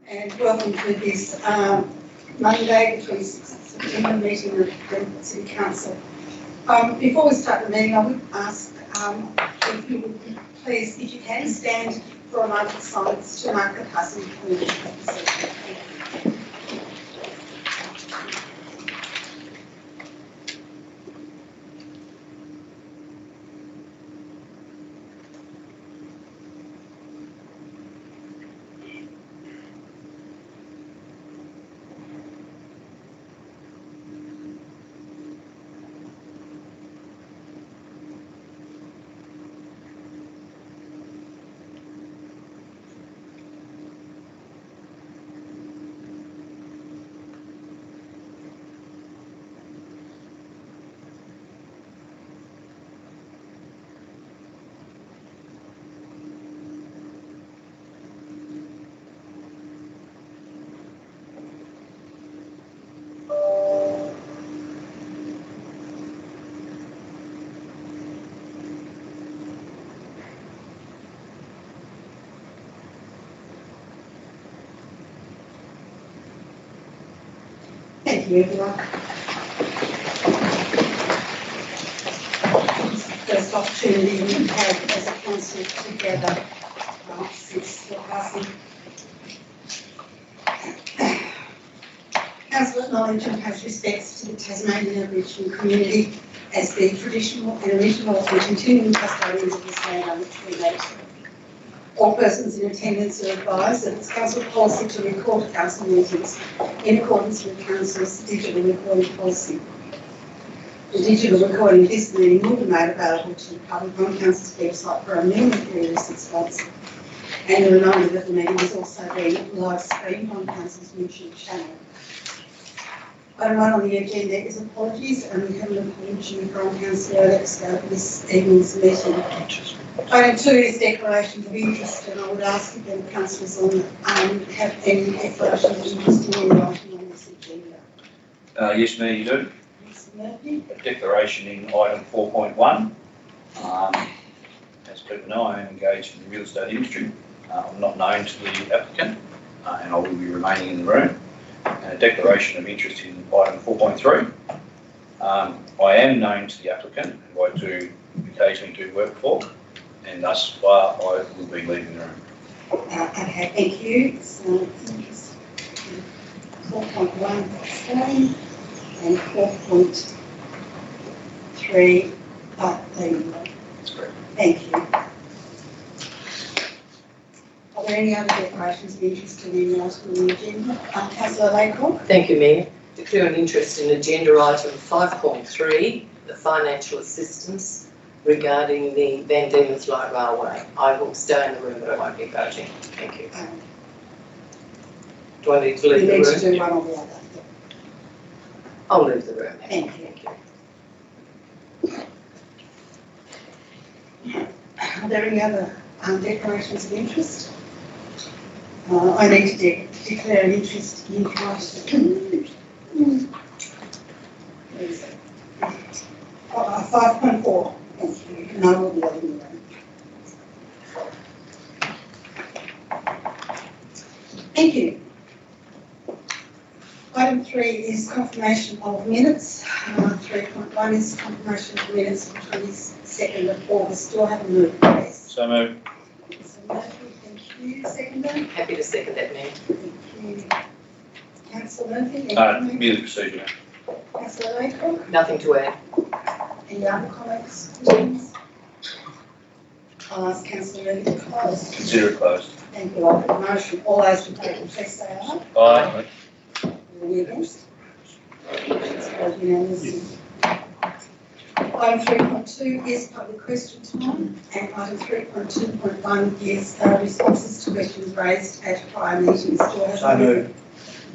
And welcome to this Monday, the 26th of September meeting of the City Council. Before we start the meeting, I would ask if you would please, if you can, stand for a moment of silence to mark the passing of the session. Thank you. Thank you, everyone. This is the first opportunity we've had as a council together since the passing. Council acknowledges and pays respects to the Tasmanian Aboriginal community as the traditional and original and continuing custodians of this land on which we meet. All persons in attendance are advised that it's council policy to record council meetings in accordance with council's digital recording policy. The digital recording of this meeting will be made available to the public on council's website for a minimum period of 6 months. And a reminder that the meeting is also being live streamed on council's YouTube channel. Item 1 on the agenda is apologies, and we have an apology from Councillor Alex for this evening's meeting. Item 2 is declaration of interest, and I would ask if the councillors have any declaration of interest in any item on this agenda. Yes, Mayor, you do. Mr. Murphy. A declaration in item 4.1. As people know, I am engaged in the real estate industry. I'm not known to the applicant, and I will be remaining in the room. And a declaration of interest in item 4.3. I am known to the applicant, who I do occasionally do work for, and thus far I will be leaving the room. Okay, thank you. So, interest 4.1 staying and 4.3 leaving. That's correct. Thank you. Are there any other declarations of interest in any item on the agenda? Councillor Laycock. Thank you, Mayor. Declare an interest in agenda item 5.3, the financial assistance regarding the Van Diemen's Light Railway. I will stay in the room, but I won't be voting. Thank you. Do I need to leave the room? We need to do one or the other. I'll leave the room. Thank you. Are there any other declarations of interest? I need to declare an interest in item 5.4. Thank you. And I will be leaving the room. Thank you. Item 3 is confirmation of minutes. 3.1 is confirmation of minutes of 22nd of August. Do I have a move, please? So moved. Mr. Murphy, thank you. Seconder? Happy to second that, Mayor. Thank you. Councillor Murphy, any comments? Merely procedure. Councillor Laycock, Nothing to add. any other comments, questions? I'll ask Councillor Murphy to close. Consider it closed. Thank you. I'll put a motion. All those in favour, please say aye. Aye. Any against? It's carried unanimously. Item 3.2 is public question time, and item 3.2.1 is responses to questions raised at prior meetings. Do I have So moved.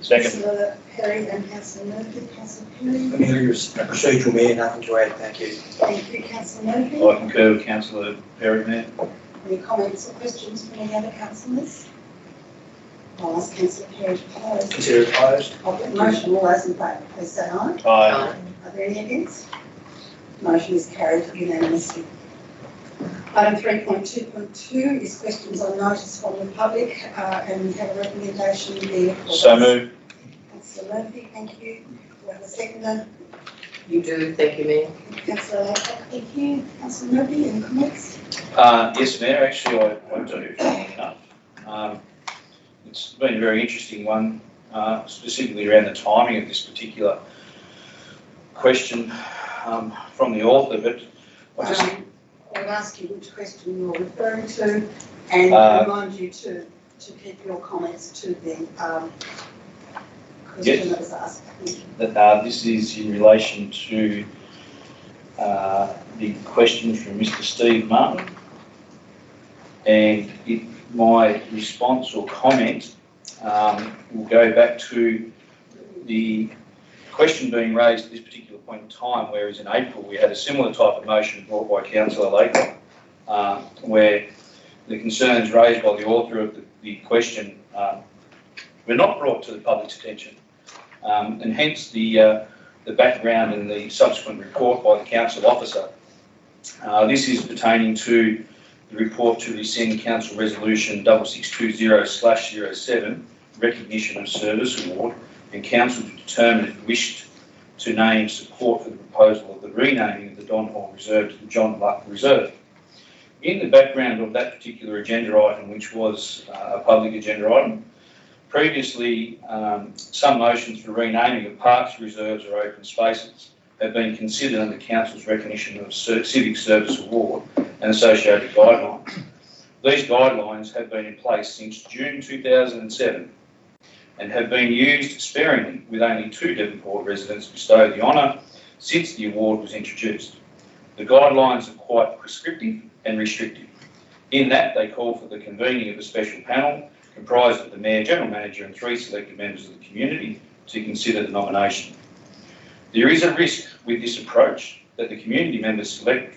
Second. Councillor Perry and Councillor Murphy. Councillor Perry. Merely a procedural, Mayor, nothing to add, thank you. Thank you, Councillor Murphy. I concur with Councillor Perry, Mayor. Any comments or questions from any other councillors? I'll ask Councillor Perry to close. Consider it closed. I'll put a motion. All those in favour, please say aye. Aye. Are there any against? Motion is carried unanimously. Item 3.2.2 is questions on notice from the public, and we have a recommendation there. So moved. Councillor Murphy, thank you. Do I have a seconder? You do, thank you, Mayor. Councillor Laycock, thank you. Councillor Murphy, any comments? Yes, Mayor, actually I do, funnily enough. It's been a very interesting one, specifically around the timing of this particular question from the author, but I just... I would ask you which question you're referring to and remind you to keep your comments to the question that was asked. This is in relation to the question from Mr. Steve Martin, and my response or comment will go back to the question being raised at this particular point in time, whereas in April we had a similar type of motion brought by Councillor Laycock, where the concerns raised by the author of the question were not brought to the public's attention, and hence the background and the subsequent report by the council officer. This is pertaining to the report to rescind Council Resolution 6620/07, Recognition of Service Award, and Council to determine if it wished to name support for the proposal of the renaming of the Don Hall Reserve to the John Luck Reserve. In the background of that particular agenda item, which was a public agenda item, previously some motions for renaming of parks, reserves or open spaces have been considered under Council's recognition of Civic Service Award and associated guidelines. These guidelines have been in place since June 2007 and have been used sparingly, with only 2 Devonport residents bestowed the honour since the award was introduced. The guidelines are quite prescriptive and restrictive, in that they call for the convening of a special panel comprised of the Mayor, General Manager and 3 selected members of the community to consider the nomination. There is a risk with this approach that the community members selected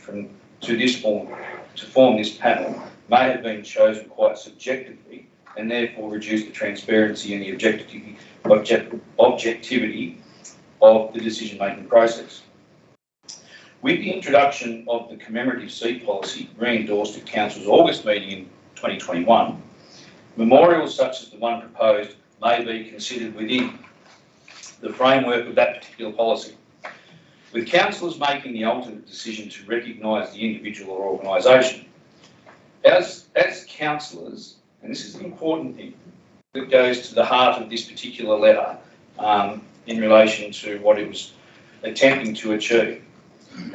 to form this panel may have been chosen quite subjectively and therefore reduce the transparency and the objectivity of the decision-making process. With the introduction of the commemorative seat policy re-endorsed at Council's August meeting in 2021, memorials such as the one proposed may be considered within the framework of that particular policy, with councillors making the ultimate decision to recognise the individual or organisation. As councillors, and this is an important thing that goes to the heart of this particular letter in relation to what it was attempting to achieve.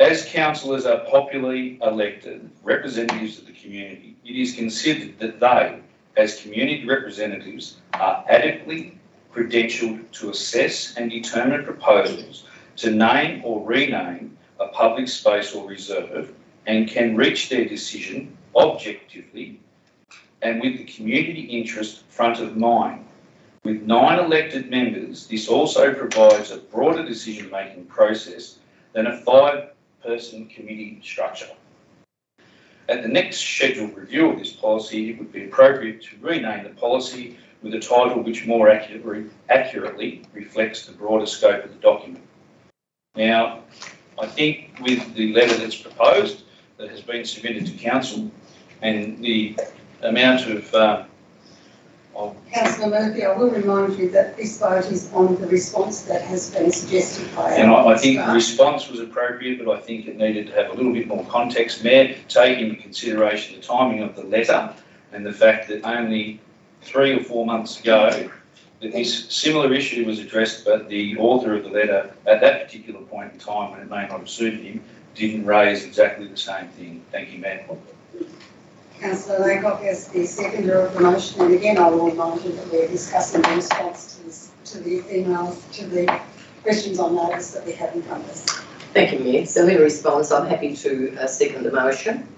As councillors are popularly elected representatives of the community, it is considered that they, as community representatives, are adequately credentialed to assess and determine proposals to name or rename a public space or reserve, and can reach their decision objectively and with the community interest front of mind. With 9 elected members, this also provides a broader decision-making process than a 5-person committee structure. At the next scheduled review of this policy, it would be appropriate to rename the policy with a title which more accurately reflects the broader scope of the document. Now, I think with the letter that's proposed, that has been submitted to Council, and the amount of Councillor Murphy, I will remind you that this vote is on the response that has been suggested by and I think the response was appropriate, but I think it needed to have a little bit more context. Mayor, take into consideration the timing of the letter and the fact that only 3 or 4 months ago that this similar issue was addressed, but the author of the letter at that particular point in time, when it may not have suited him, didn't raise exactly the same thing. Thank you, Mayor. Councillor Laycock as the seconder of the motion, and again I will remind you that we're discussing the response to the emails, to the questions on notice that we have in front of us. Thank you, Mayor. So in response, I'm happy to second the motion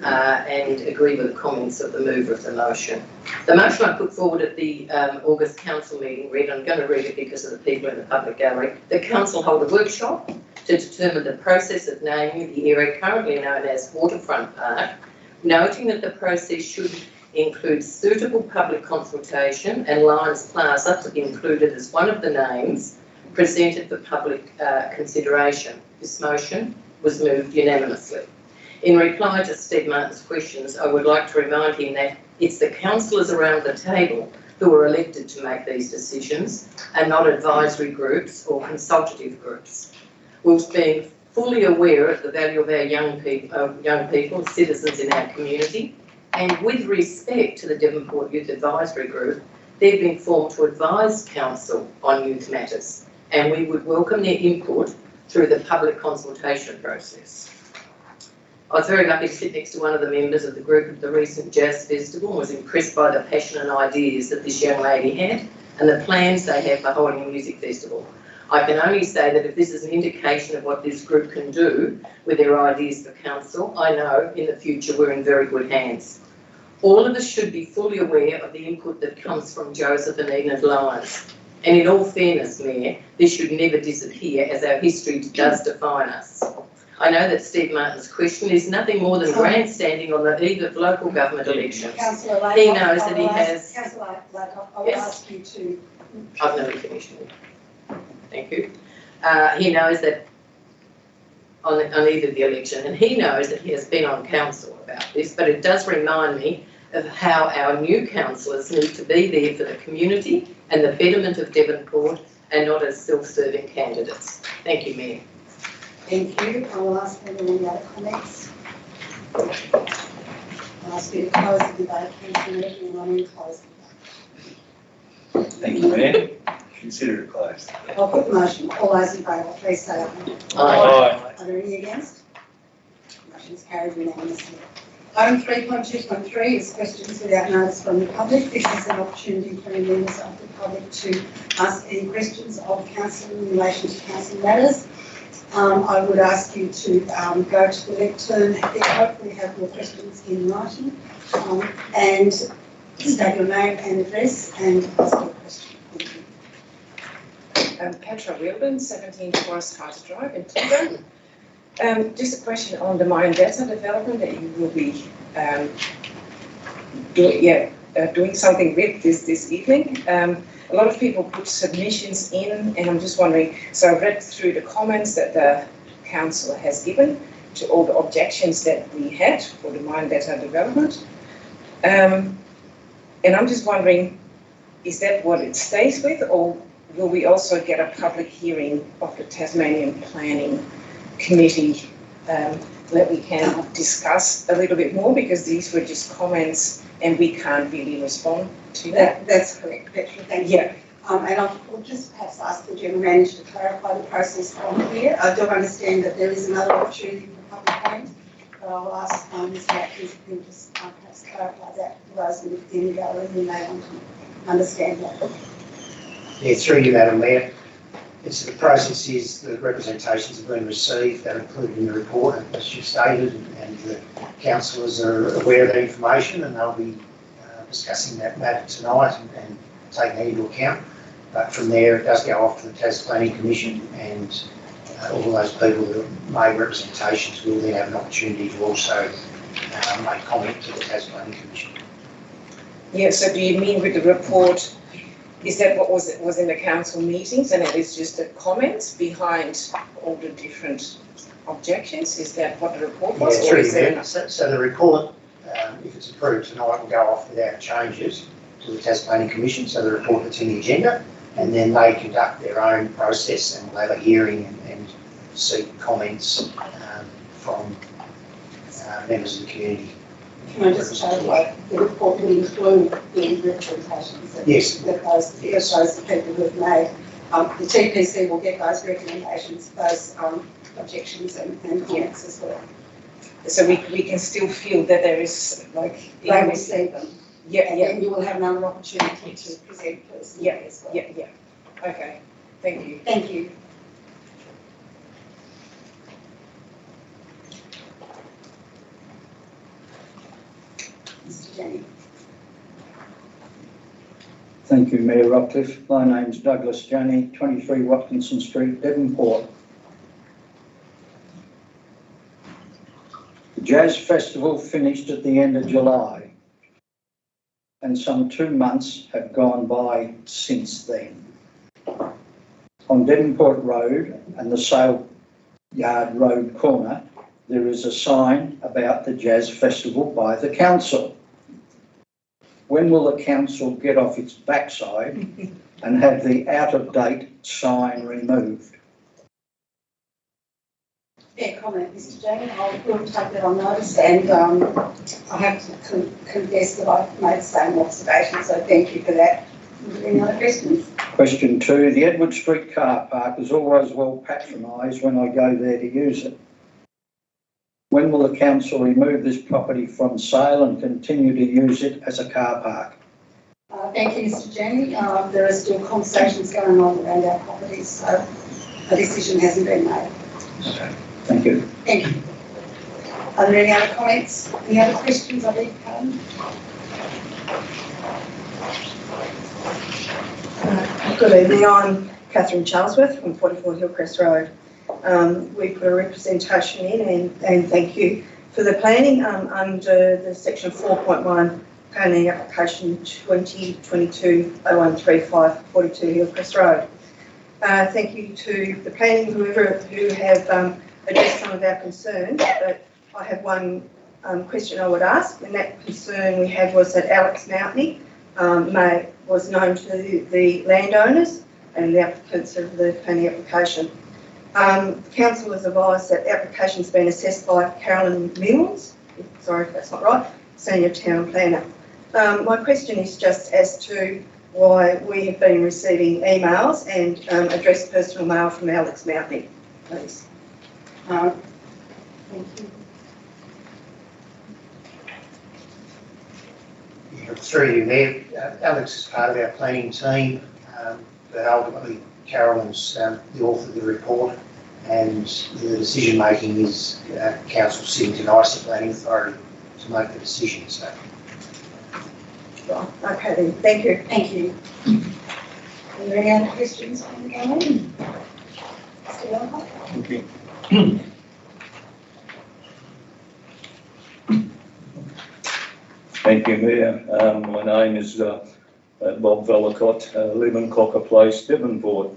and agree with the comments of the mover of the motion. The motion I put forward at the August council meeting read, I'm going to read it because of the people in the public gallery, the council hold a workshop to determine the process of naming the area currently known as Waterfront Park, noting that the process should include suitable public consultation and Lions Plaza to be included as one of the names presented for public consideration. This motion was moved unanimously. In reply to Steve Martin's questions, I would like to remind him that it's the councillors around the table who are elected to make these decisions and not advisory groups or consultative groups. Whilst being fully aware of the value of our young people, citizens in our community, and with respect to the Devonport Youth Advisory Group, they've been formed to advise council on youth matters, and we would welcome their input through the public consultation process. I was very lucky to sit next to one of the members of the group at the recent Jazz Festival and was impressed by the passion and ideas that this young lady had and the plans they have for holding a music festival. I can only say that if this is an indication of what this group can do with their ideas for council, I know in the future we're in very good hands. All of us should be fully aware of the input that comes from Joseph and Enid Lyons. And in all fairness, Mayor, this should never disappear as our history does define us. I know that Steve Martin's question is nothing more than grandstanding on the eve of local government elections. Councillor Laycock, He knows that he has... Councillor Laycock, I will Yes. ask you to... I've nearly finished. Thank you. He knows that on either the election, and he knows that he has been on council about this, but it does remind me of how our new councillors need to be there for the community and the betterment of Devonport and not as self-serving candidates. Thank you, Mayor. Thank you. I will ask whether any other comments. I'll ask you to close the debate, Councillor Murphy, and I'm in close the debate. Thank you, Mayor. Consider it closed. I'll put the motion. All those in favour, please say aye. Aye. Are there any against? Motion is carried unanimously. Item 3.2.3 is questions without notice from the public. This is an opportunity for members of the public to ask any questions of council in relation to council matters. I would ask you to go to the lectern, hopefully have your questions in writing, and state your name and address and ask your question. Thank you. Petra Wilden, 17 Forest Carter Drive in Timber. Just a question on the mine data development that you will be doing something with this evening. A lot of people put submissions in, and I'm just wondering, so I've read through the comments that the council has given to all the objections that we had for the mine data development. And I'm just wondering, is that what it stays with, or will we also get a public hearing of the Tasmanian Planning Committee that we can discuss a little bit more, because these were just comments and we can't really respond to that? That's correct, Petra, thank you. And I'll just perhaps ask the General Manager to clarify the process from here. I do understand that there is another opportunity for public comment, but I'll ask Ms. Watkins if you just perhaps clarify that for those in the gallery who may want to understand that. Yeah, through you, Madam Mayor. The process is the representations have been received, they're included in the report, as you stated, and the councillors are aware of that information, and they'll be discussing that matter tonight and taking that into account. But from there, it does go off to the Tasmanian Planning Commission, and all of those people that made representations will then have an opportunity to also make comment to the Tasmanian Commission. Yeah, so do you mean with the report, is that what was in the council meetings, and it is just the comments behind all the different objections? Is that what the report was? Yeah, or is there so the report, if it's approved tonight, will go off without changes to the Tasmanian Commission, so the report that's in the agenda, and then they conduct their own process and will have a hearing and seek comments from members of the community. Can I just clarify, the report will include the representations that, Yes. that those people who have made. The TPC will get those recommendations, those objections and comments as well. So we can still feel that there is like... They will see them. And Yeah, then you will have another opportunity to present personally as well. yeah. Okay, thank you. Thank you. Mr. Janney. Thank you, Mayor Rockcliffe. My name's Douglas Janney, 23 Watkinson Street, Devonport. The Jazz Festival finished at the end of July, and some 2 months have gone by since then. On Devonport Road and the Sale Yard Road corner, there is a sign about the Jazz Festival by the council. When will the council get off its backside and have the out-of-date sign removed? Fair comment, Mr. Jamie. We'll take that on notice, and I have to confess that I've made the same observation, so thank you for that. Any other questions? Question 2, the Edward Street car park is always well patronised when I go there to use it. When will the council remove this property from sale and continue to use it as a car park? Thank you, Mr. Jamie. There are still conversations going on around our properties, so a decision hasn't been made. Okay. Thank you. Thank you. Are there any other comments? Any other questions? I beg your pardon? Good evening, I'm Catherine Charlesworth from 44 Hillcrest Road. We put a representation in and thank you for the planning under the section 4.1 planning application 2022-0135 42 Hillcrest Road. Thank you to the planning who have addressed some of our concerns, but I have one question I would ask, and that concern we had was that Alex Mountney was known to the landowners and the applicants of the planning application. Council has advised that the application has been assessed by Carolyn Mills, sorry if that's not right, Senior Town Planner. My question is just as to why we have been receiving emails and addressed personal mail from Alex Mountney, please. Thank you. Through you, Mayor, Alex is part of our planning team, but ultimately Carolyn's the author of the report, and the decision making is council sitting tonight as the planning authority to make the decision. So. Right, okay then, thank you. Thank you. Are there any other questions from the gallery? Mr. Elcott? Thank you. Thank you, Mayor. My name is Bob Vellacott, live in Cocker Place, Devonport.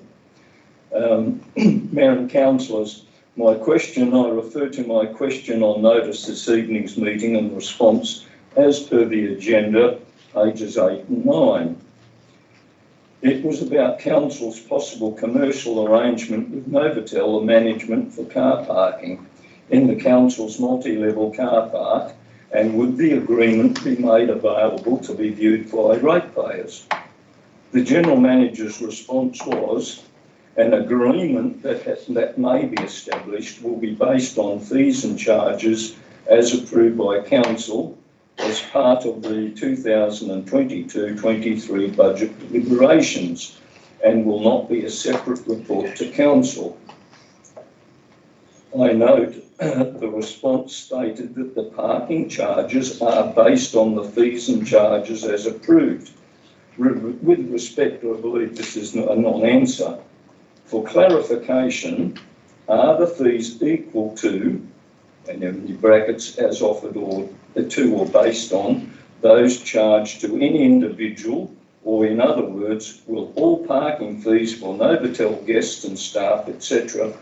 Mayor and councillors, I refer to my question on notice this evening's meeting and response as per the agenda, pages 8 and 9. It was about council's possible commercial arrangement with Novotel, the management for car parking in the council's multi-level car park, and would the agreement be made available to be viewed by ratepayers? The General Manager's response was, an agreement that may be established will be based on fees and charges as approved by Council as part of the 2022-23 budget deliberations and will not be a separate report to Council. I note the response stated that the parking charges are based on the fees and charges as approved. With respect, I believe this is a non-answer. For clarification, are the fees equal to, and in the brackets as offered or to or based on, those charged to any individual, or in other words, will all parking fees for Novotel guests and staff, etc.,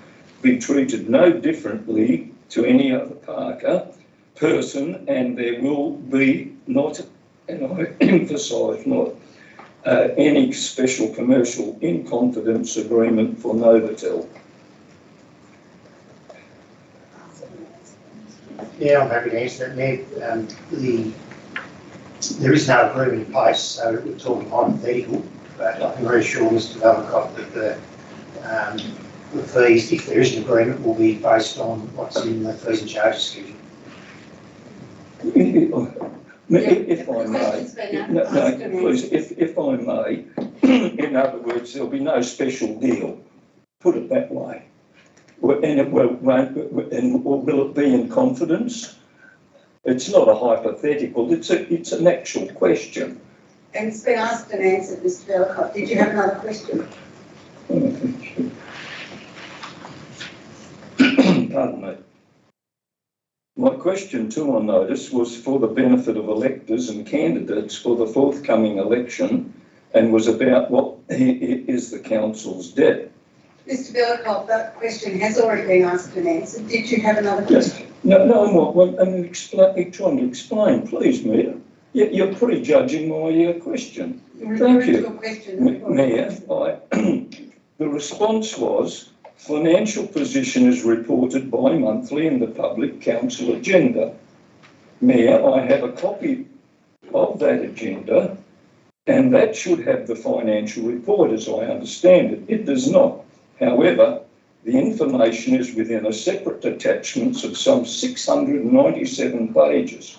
be treated no differently to any other person, and there will be not, and I emphasise not, any special commercial in confidence agreement for Novotel. Yeah, I'm happy to answer that, Mayor. There is no agreement in place, so we're talking hypothetical, but I can reassure Mr. Vellacott that the fees, if there is an agreement, will be based on what's in the fees and charges schedule. If I may, please, if I may, in other words, there'll be no special deal, put it that way. And it will it be in confidence? It's not a hypothetical, it's an actual question. And it's been asked and answered, Mr. Vellacott. Did you have another question? Pardon me. My question too on notice was for the benefit of electors and candidates for the forthcoming election and was about what is the council's debt. Mr. Bellicott, that question has already been asked and answered. Did you have another Yes. question? No, I'm trying to explain, please, Mayor. You're prejudging my question. You're Thank referring you. to a question. Mayor, the response was, financial position is reported bi-monthly in the public council agenda. Mayor, I have a copy of that agenda, and that should have the financial report as I understand it. It does not. However, the information is within a separate attachment of some 697 pages,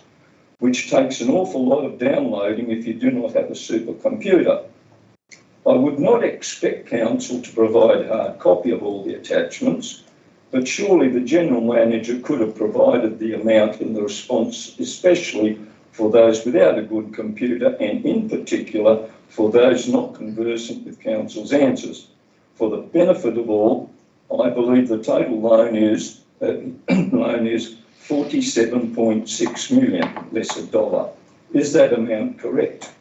which takes an awful lot of downloading if you do not have a supercomputer. I would not expect council to provide a hard copy of all the attachments, but surely the general manager could have provided the amount in the response, especially for those without a good computer and in particular for those not conversant with council's answers. For the benefit of all, I believe the total loan is 47.6 million, less a dollar. Is that amount correct?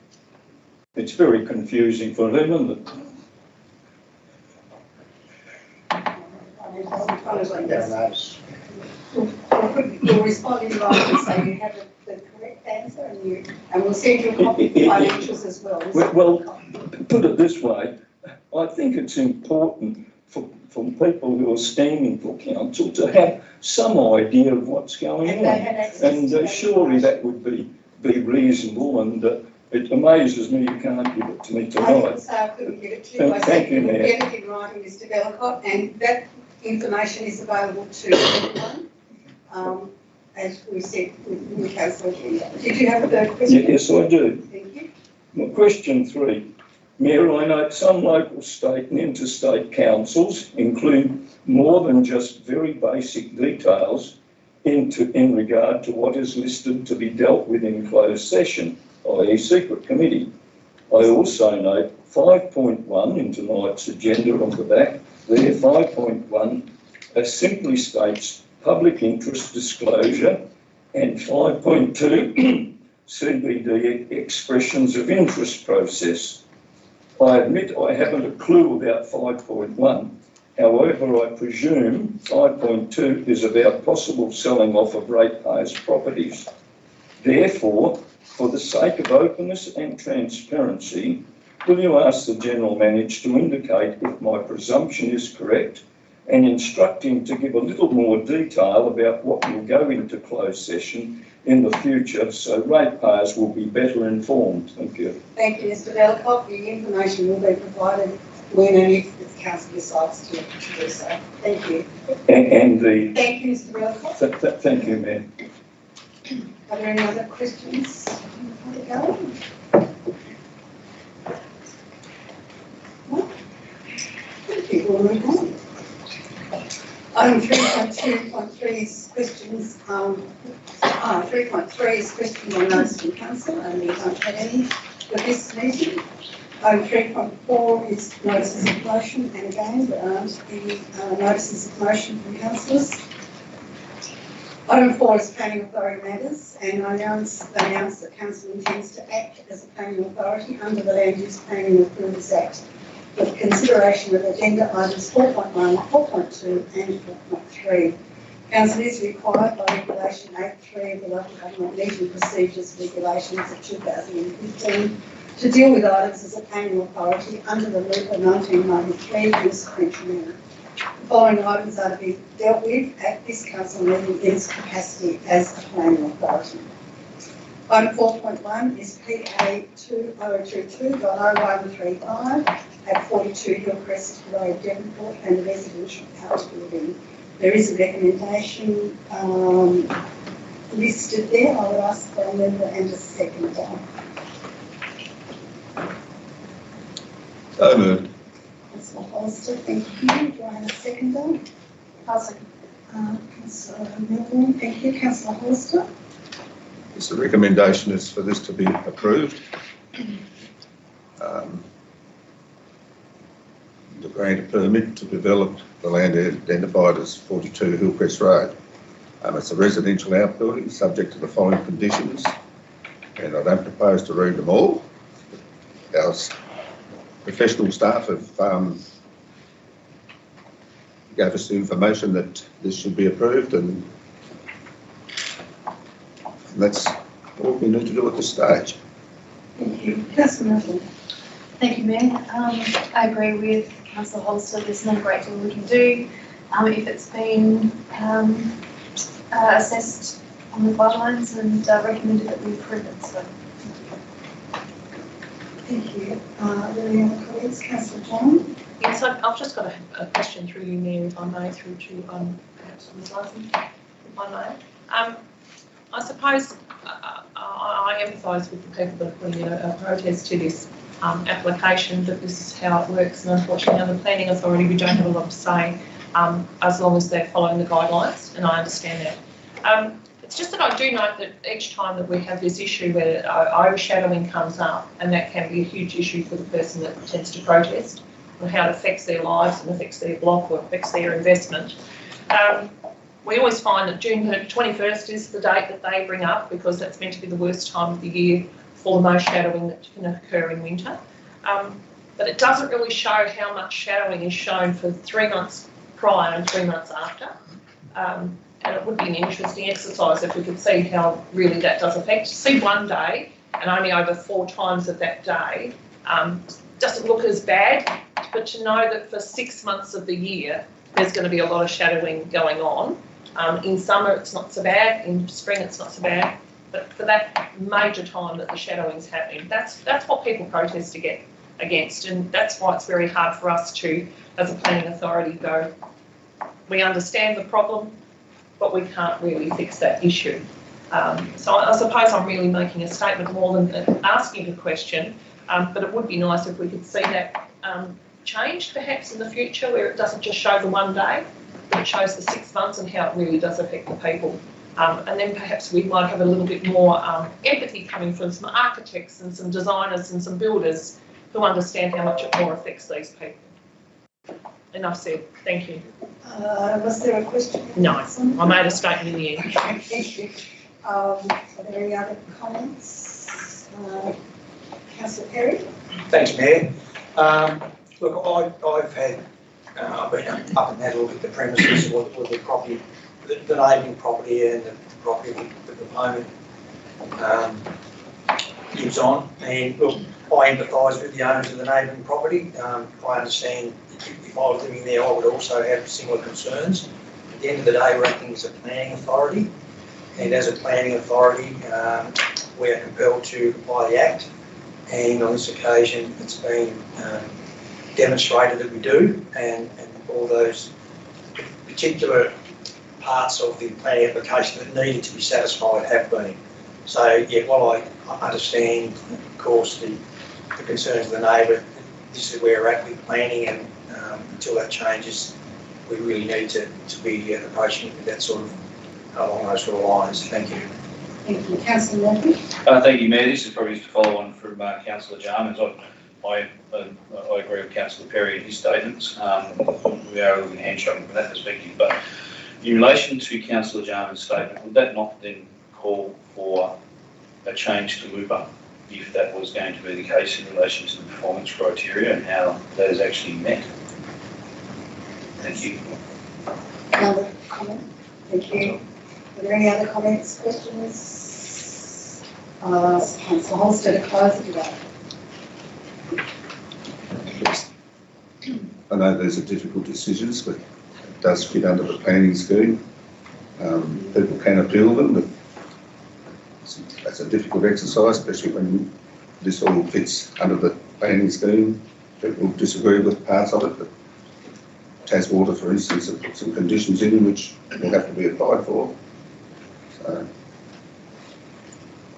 It's very confusing for them, isn't it? You'll respond in writing and say you have the correct answer and we'll send you a copy of the financials as well. Well, put it this way, I think it's important for people who are standing for council to have some idea of what's going on. And surely that would be reasonable, and it amazes me you can't give it to me I tonight. didn't say I couldn't give it to you. I said you will get it in writing, Mr. Bellicott, and that information is available to everyone. As we said in the council agenda. Did you have a third question? Yes, I do. Thank you. Well, question 3. Mayor, I note some local, state and interstate councils include more than just very basic details in regard to what is listed to be dealt with in closed session, i.e. secret committee. I also note 5.1 in tonight's agenda on the back there, 5.1 simply states public interest disclosure, and 5.2 CBD expressions of interest process. I admit I haven't a clue about 5.1. However, I presume 5.2 is about possible selling off of ratepayers' properties. Therefore, for the sake of openness and transparency, will you ask the General Manager to indicate if my presumption is correct and instruct him to give a little more detail about what will go into closed session in the future so ratepayers will be better informed? Thank you. Thank you, Mr. Bellicott. The information will be provided when and if the council decides to do so. Thank you. And the... Thank you, Mr. Bellicott. Thank you, Mayor. Are there any other questions before we go? No? Thank you. We'll move on. Item 3.2.3 is questions. 3.3 is questions on notice from council, and we don't have any for this meeting. Item 3.4 is notices of motion, and again, there aren't any notices of motion from councillors. Item 4 is planning authority matters, and I announce that council intends to act as a planning authority under the Land Use Planning Approvals Act with consideration of agenda items 4.1, 4.2 and 4.3. Council is required by Regulation 8.3 of the Local Government Meeting Procedures Regulations of 2015 to deal with items as a planning authority under the LUPA 1993 in a sequential manner. The following items are to be dealt with at this council meeting in its capacity as a planning authority. Item 4.1 is PA 2022.0135 at 42 Hillcrest Road, Devonport, and the residential house building. There is a recommendation listed there. I would ask for a member and a seconder. So moved. Councillor Hollister, thank you. Do I have a seconder? I'll second. Councillor Milburn, thank you. Councillor Hollister. Yes, the recommendation is for this to be approved. To grant a permit to develop the land identified as 42 Hillcrest Road. It's a residential outbuilding subject to the following conditions, and I don't propose to read them all. Our professional staff have gave us the information that this should be approved, and that's all we need to do at this stage. Thank you. Councillor Murphy. Thank you, Mayor. I agree with Councillor Hollister. There's not a great deal we can do. If it's been assessed on the guidelines and recommended that we approve it, so. Thank you. Are there any other comments? Councillor John? Yes, I've just got a question through you, Mayor, if I may, through to perhaps Ms. Lyson, if I may. I suppose I empathise with the people that are putting a protest to this application, that this is how it works, and unfortunately on the Planning Authority we don't have a lot to say as long as they're following the guidelines, and I understand that. It's just that I do note that each time that we have this issue where overshadowing comes up, and that can be a huge issue for the person that tends to protest, and how it affects their lives and affects their block or affects their investment. We always find that June 21st is the date that they bring up, because that's meant to be the worst time of the year for the most shadowing that can occur in winter. But it doesn't really show how much shadowing is shown for 3 months prior and 3 months after. And it would be an interesting exercise if we could see how really that does affect. See one day and only over 4 times of that day doesn't look as bad, but to know that for 6 months of the year there's going to be a lot of shadowing going on. In summer it's not so bad, in spring it's not so bad, but for that major time that the shadowing's happening, that's what people protest against, and that's why it's very hard for us to, as a planning authority, go, we understand the problem, but we can't really fix that issue. So I suppose I'm really making a statement more than asking a question, but it would be nice if we could see that changed perhaps in the future, where it doesn't just show the one day, but it shows the 6 months and how it really does affect the people. And then perhaps we might have a little bit more empathy coming from some architects and some designers and some builders who understand how much it more affects these people. Enough said. Thank you. Was there a question? No, I made a statement in the end. Thank you. Are there any other comments? Councillor Perry? Thanks, Mayor. Look, I've been up and had a look at the premises or the property, the neighbouring property and the property the proponent lives on. And look, I empathise with the owners of the neighbouring property. I understand if I was living there, I would also have similar concerns. At the end of the day, we're acting as a planning authority, and as a planning authority, we are compelled to apply the Act. And on this occasion, it's been demonstrated that we do, and all those particular parts of the planning application that needed to be satisfied have been. So, yeah, while I understand, of course, the concerns of the neighbour, this is where we're at with planning, and until that changes, we really need to be approaching it with that sort of, along those sort of lines. Thank you. Thank you. Councillor Murphy? Thank you, Mayor. This is probably just to follow on from Councillor Jarman's. I agree with Councillor Perry in his statements. We are looking at handshaking from that perspective, but in relation to Councillor Jarman's statement, would that not then call for a change to LUPA if that was going to be the case in relation to the performance criteria and how that is actually met? Thank you. Another comment? Thank you. Are there any other comments, questions? Councillor Holster to close the debate. I know these are difficult decisions, but it does fit under the planning scheme. People can appeal them, but that's a difficult exercise, especially when this all fits under the planning scheme. People disagree with parts of it, but Taswater, for instance, have put some conditions in which will have to be applied for. So,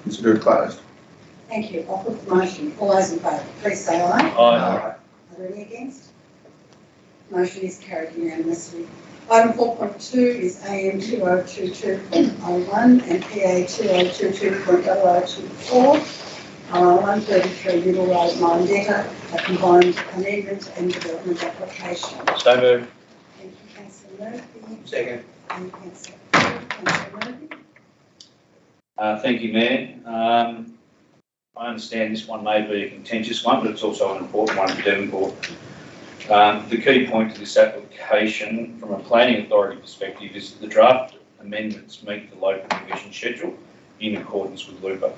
consider it closed. Thank you. I'll put the motion. All those in favour, please say aye. Aye. Are there any against? Motion is carried unanimously. Item 4.2 is AM 2022.01 and PA 2022.0024. 133 Middle Road, Mindetta, a combined amendment and development application. So moved. Thank you, Councillor Murphy. Second. And Councillor Murphy. Thank you, Mayor. I understand this one may be a contentious one, but it's also an important one for Devonport. The key point to this application from a planning authority perspective is that the draft amendments meet the local division schedule in accordance with LUPA.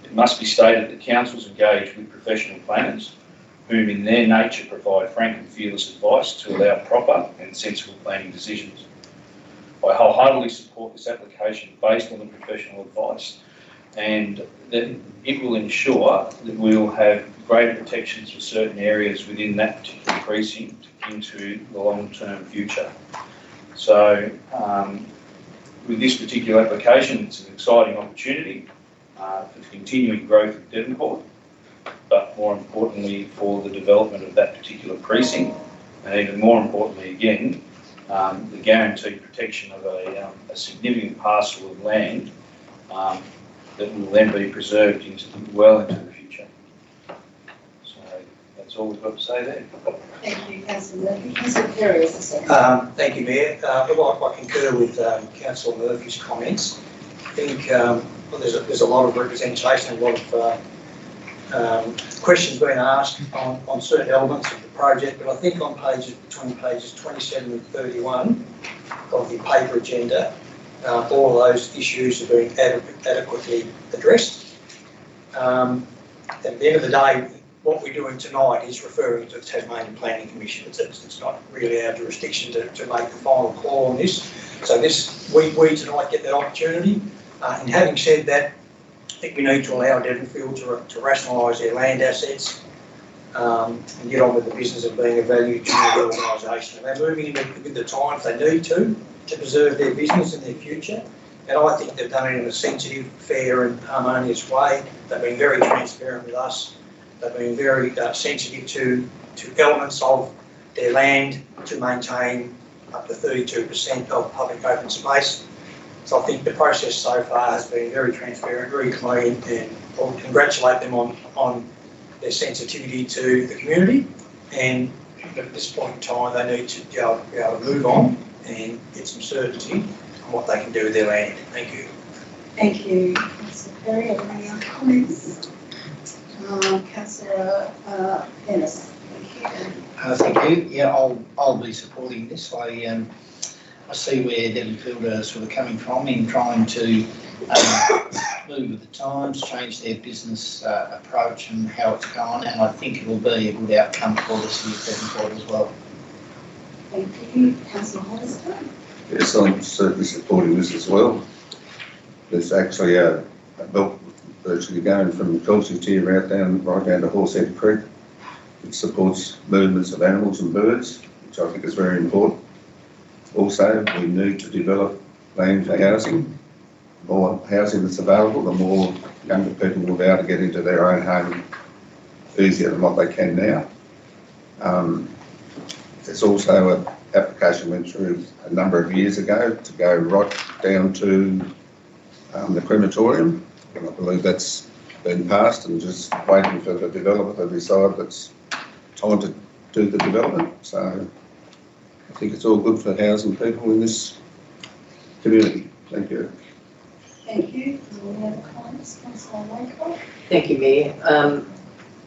It must be stated that councils engage with professional planners whom in their nature provide frank and fearless advice to allow proper and sensible planning decisions. I wholeheartedly support this application based on the professional advice, and that it will ensure that we will have greater protections for certain areas within that particular precinct into the long-term future. So with this particular application, it's an exciting opportunity for the continuing growth of Devonport, but more importantly for the development of that particular precinct, and even more importantly again, the guaranteed protection of a significant parcel of land that will then be preserved well into the future. So that's all we've got to say there. Thank you, Councillor Murphy. Councillor Perry is the second. Thank you, Mayor. I concur with Councillor Murphy's comments. I think there's a lot of representation, a lot of questions being asked on certain elements of the project, but I think on between pages 27 and 31 of the paper agenda, all of those issues are being adequately addressed. At the end of the day, what we're doing tonight is referring to the Tasmanian Planning Commission. It's not really our jurisdiction to make the final call on this. So we tonight get that opportunity. And having said that, I think we need to allow Devonfield to rationalise their land assets and get on with the business of being a valued community organisation. And they're moving with the times they need to preserve their business and their future. And I think they've done it in a sensitive, fair and harmonious way. They've been very transparent with us. They've been very sensitive to elements of their land to maintain up to 32% of public open space. So I think the process so far has been very transparent, very clean, and I would congratulate them on their sensitivity to the community. And at this point in time, they need to be able to move on and get some certainty on what they can do with their land. Thank you. Thank you, Councillor Perry. Are there any other comments? Councillor Ennis. Thank you. Yeah, I'll be supporting this. I see where Devonfield are sort of coming from in trying to move with the times, change their business approach and how it's gone, and I think it will be a good outcome for us here at Devonport as well. Thank you, Councillor Hollister. Yes, I'm certainly supporting this as well. There's actually a belt virtually going from Kelsey Tier right down to Horsehead Creek. It supports movements of animals and birds, which I think is very important. Also, we need to develop land for housing. The more housing that's available, the more younger people will be able to get into their own home easier than what they can now. There's also an application went through a number of years ago to go right down to the crematorium, and I believe that's been passed and just waiting for the developer to decide that's time to do the development. So I think it's all good for housing people in this community. Thank you. Thank you. Any other comments? Councillor Laycock. Thank you, Mayor.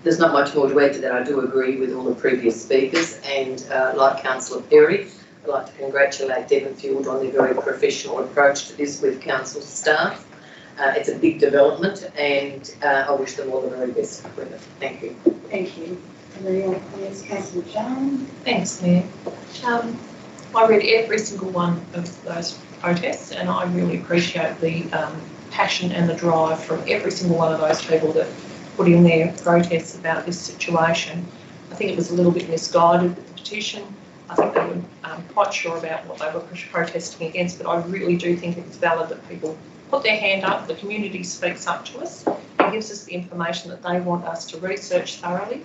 There's not much more to add to that. I do agree with all the previous speakers, and like Councillor Perry, I'd like to congratulate Devonfield on their very professional approach to this with council staff. It's a big development, and I wish them all the very best with it. Thank you. Thank you. Are there any other comments? Councillor John. Thanks, Mayor. I read every single one of those protests, and I really appreciate the passion and the drive from every single one of those people that put in their protests about this situation. I think it was a little bit misguided with the petition. I think they were quite sure about what they were protesting against, but I really do think it's valid that people put their hand up, the community speaks up to us, and gives us the information that they want us to research thoroughly.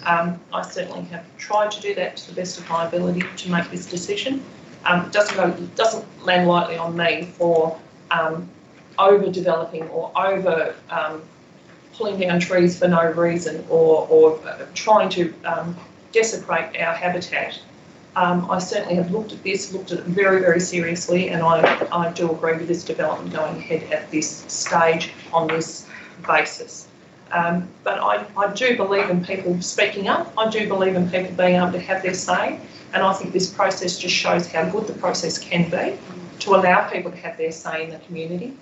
I certainly have tried to do that to the best of my ability to make this decision. It doesn't land lightly on me for over-developing or over pulling down trees for no reason or trying to desecrate our habitat. I certainly have looked at it very, very seriously, and I do agree with this development going ahead at this stage on this basis. But I do believe in people speaking up. I do believe in people being able to have their say. And I think this process just shows how good the process can be to allow people to have their say in the community.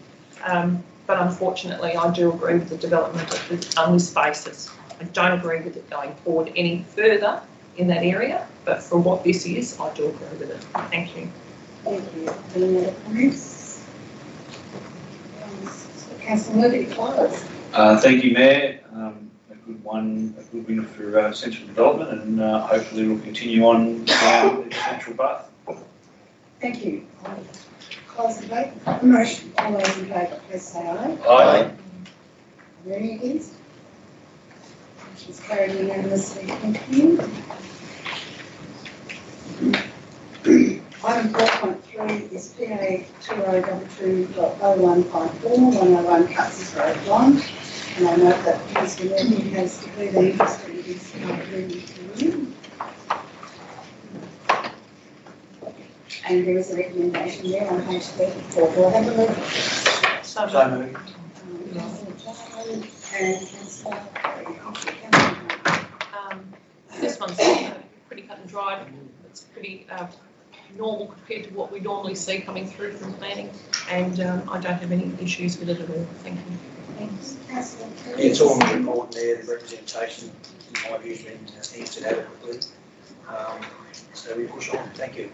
But unfortunately, I do agree with the development on this basis. I don't agree with it going forward any further in that area, but for what this is, I do agree with it. Thank you. Thank you. Any other comments? Councillor Murphy, close. Thank you, Mayor. A good win for central development, and hopefully we'll continue on down the central path. Thank you. Close the vote. Motion. All those in favour, please say aye. Aye. Are there any against? Motion's carried unanimously. Thank you. Item 4.3 is PA 2022.0154, 101 Cutsons Road 1. And I note that Mr. Murphy has declared an interest in this review. And there is a recommendation there on page 34. Do I have a motion? So moved. And Councillor this one's pretty cut and dried. It's pretty normal compared to what we normally see coming through from planning, and I don't have any issues with it at all. Thank you. Thanks. Councillor It's all in the report there, the representation, in my view, has been answered adequately. So we push on. Thank you.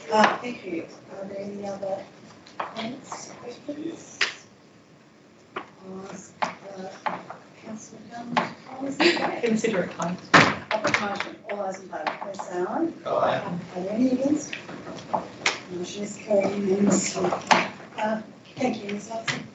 Thank you. Are there any other comments, questions? Councillor Dunn, Consider it closed. motion. All those in favour, please say aye. Aye. Are there any against? Motion is carried unanimously. Thank you, Ms. Hudson.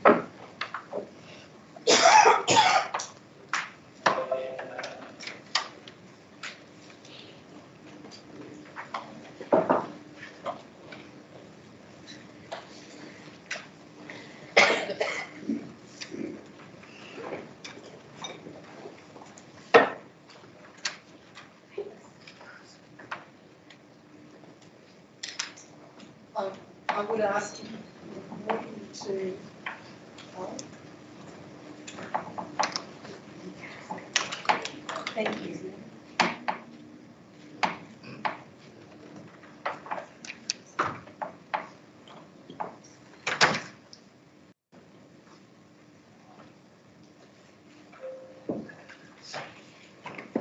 I would ask you to thank you.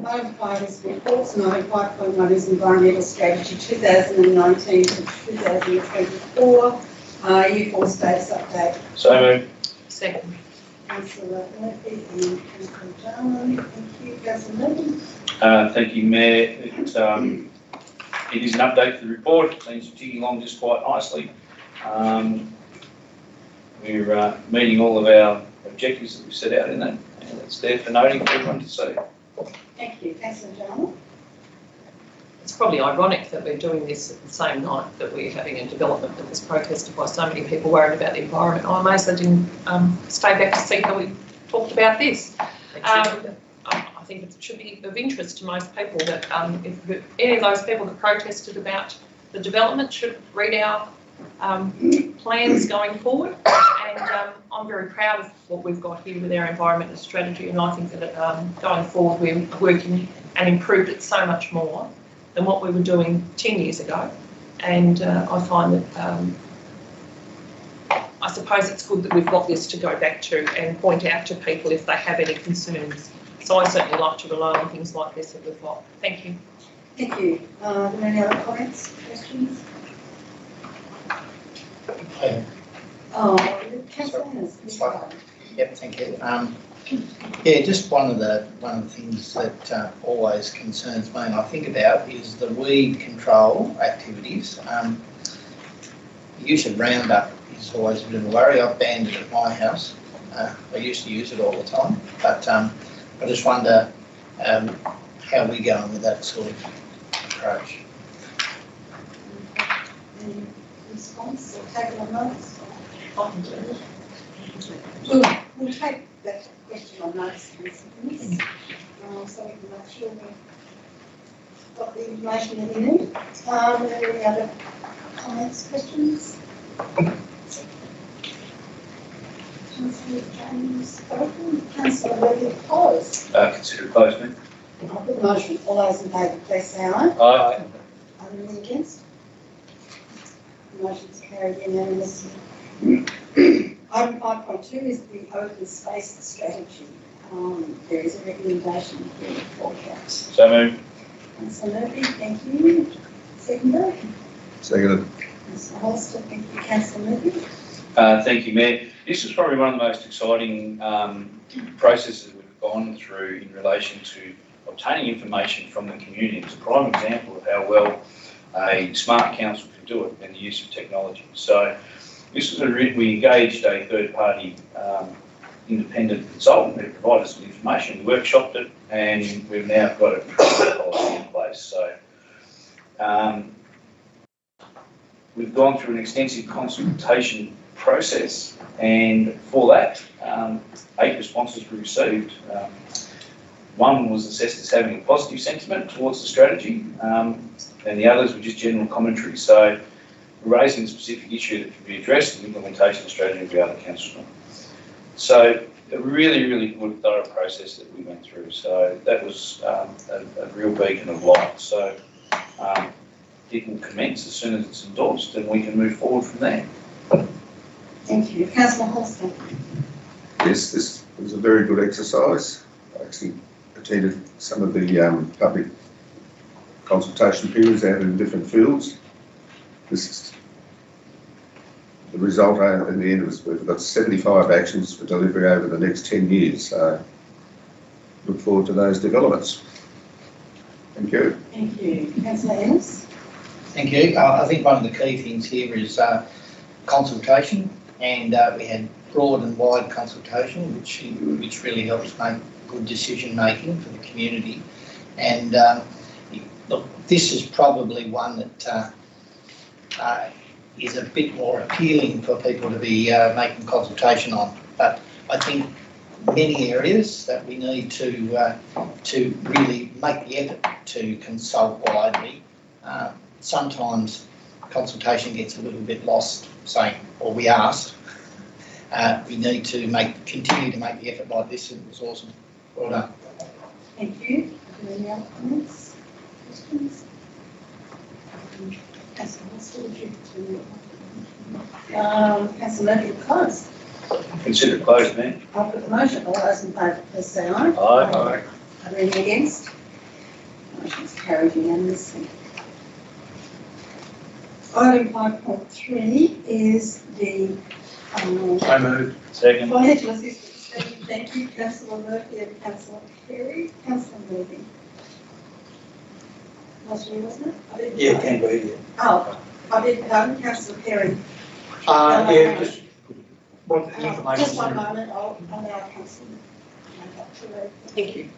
Item 5 is reports, and item 5.1 is environmental strategy 2019 to 2024. U4 status update. So moved. Second. Councillor Murphy and Councillor Jarman. Thank you. Councillor Murphy. Thank you, Mayor. It is an update to the report. It seems to ticking along just quite nicely. We're meeting all of our objectives that we've set out in that, and it's there for noting for everyone to see. Thank you. Councillor Jarman. It's probably ironic that we're doing this at the same night that we're having a development that was protested by so many people worried about the environment. I'm amazed I didn't stay back to see how we talked about this. I think it should be of interest to most people that if any of those people that protested about the development should read our plans going forward. And I'm very proud of what we've got here with our environmental strategy, and I think that going forward we're working and improved it so much more than what we were doing 10 years ago. And I find that I suppose it's good that we've got this to go back to and point out to people if they have any concerns. So I certainly like to rely on things like this that we've got. Thank you. Thank you. Are there any other comments, questions? Councillor Hanners, please go ahead. Yep, thank you. Yeah, just one of the things that always concerns me and I think about is the weed control activities. The use of Roundup is always a bit of a worry. I've banned it at my house. I used to use it all the time, but I just wonder how we're going with that sort of approach. Any response or take on notes? We'll take that question on notice in a second, so we can make sure we've got the information that we need. Are there any other comments, questions? Councillor James Thornton, Councillor Murphy opposed. Consider it closed, ma'am. I'll put the motion. All those in favour, please say aye. Aye. Are there any against? The motion's carried unanimously. Item 5.2 is the open space strategy. There is a recommendation here for that. So moved. Councillor Murphy, thank you. Seconder. Seconded. Councillor Hollister, thank you. Councillor Murphy. Thank you, Mayor. This is probably one of the most exciting processes we've gone through in relation to obtaining information from the community. It's a prime example of how well a smart council can do it and the use of technology. So this was we engaged a third-party independent consultant who provided us with information. We workshopped it, and we've now got a policy in place. So we've gone through an extensive consultation process, and for that, 8 responses were received. One was assessed as having a positive sentiment towards the strategy, and the others were just general commentary. So we're raising a specific issue that can be addressed in the implementation of the strategy of the other councils. So a really, really good thorough process that we went through. So that was a real beacon of light. So it will commence as soon as it's endorsed, and we can move forward from there. Thank you. Councillor Hollister. Yes, this was a very good exercise. I actually attended some of the public consultation periods out in different fields. This is the result in the end was we've got 75 actions for delivery over the next 10 years. So look forward to those developments. Thank you. Thank you. Councillor Ennis. Thank you. I think one of the key things here is consultation, and we had broad and wide consultation, which really helps make good decision making for the community. And look, this is probably one that is a bit more appealing for people to be making consultation on. But I think many areas that we need to really make the effort to consult widely. Sometimes consultation gets a little bit lost, saying, or we asked. We need to continue to make the effort like this. It was awesome. Well done. Thank you. Are there any other comments? Questions? Councillor Hollister, would you? Councillor Murphy, close. Consider it closed, ma'am. I'll put the motion. All those in favour, please say aye. Aye. Are there any against? Motion's carried unanimously. Item 5.3 is the So moved. Second. financial assistance. Thank you, Councillor Murphy and Councillor Perry. Councillor Murphy. Was you, wasn't it? I didn't- Yeah, can be, yeah. Oh, I beg pardon, Councillor Perry. Yeah, just want the information. Just one moment, I'll allow Councillor. Thank you.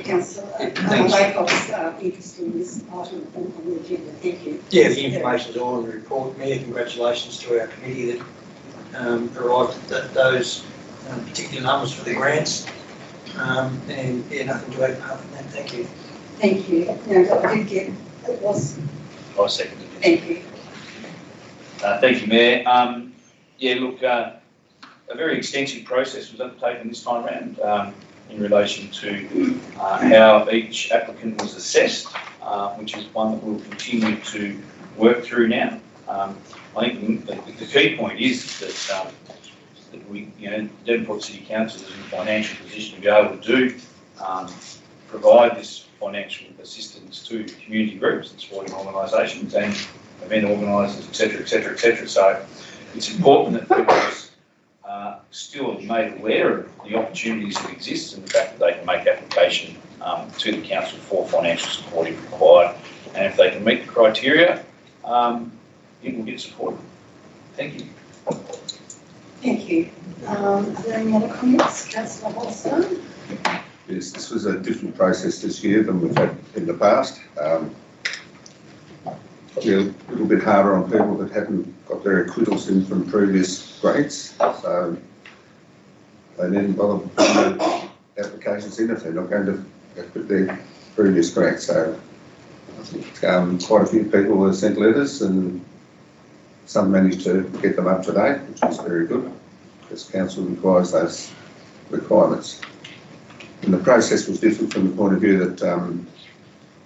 Councillor, Waycock's interested in this item on the agenda. Thank you. Yeah, the information's all in the report. Mayor, congratulations to our committee that arrived at those particular numbers for the grants. And yeah, nothing to add apart from that. Thank you. Thank you. No, I did get, it was, I seconded it. thank you. Thank you, Mayor. Yeah, look, a very extensive process was undertaken this time around in relation to how each applicant was assessed, which is one that we'll continue to work through now. I think the key point is that we, Devonport City Council is in a financial position to be able to provide this financial assistance to community groups and sporting organisations and event organisers, etc. So it's important that people are still made aware of the opportunities that exist and the fact that they can make application to the council for financial support if required. And if they can meet the criteria, it will get supported. Thank you. Thank you. Are there any other comments? Councillor Hollister? Yes, this was a different process this year than we've had in the past. Probably a little bit harder on people that hadn't got their acquittals in from previous grants. So they didn't bother applications in if they're not going to put their previous grant. So I think quite a few people were sent letters and some managed to get them up to date, which was very good, because council requires those requirements. And the process was different from the point of view that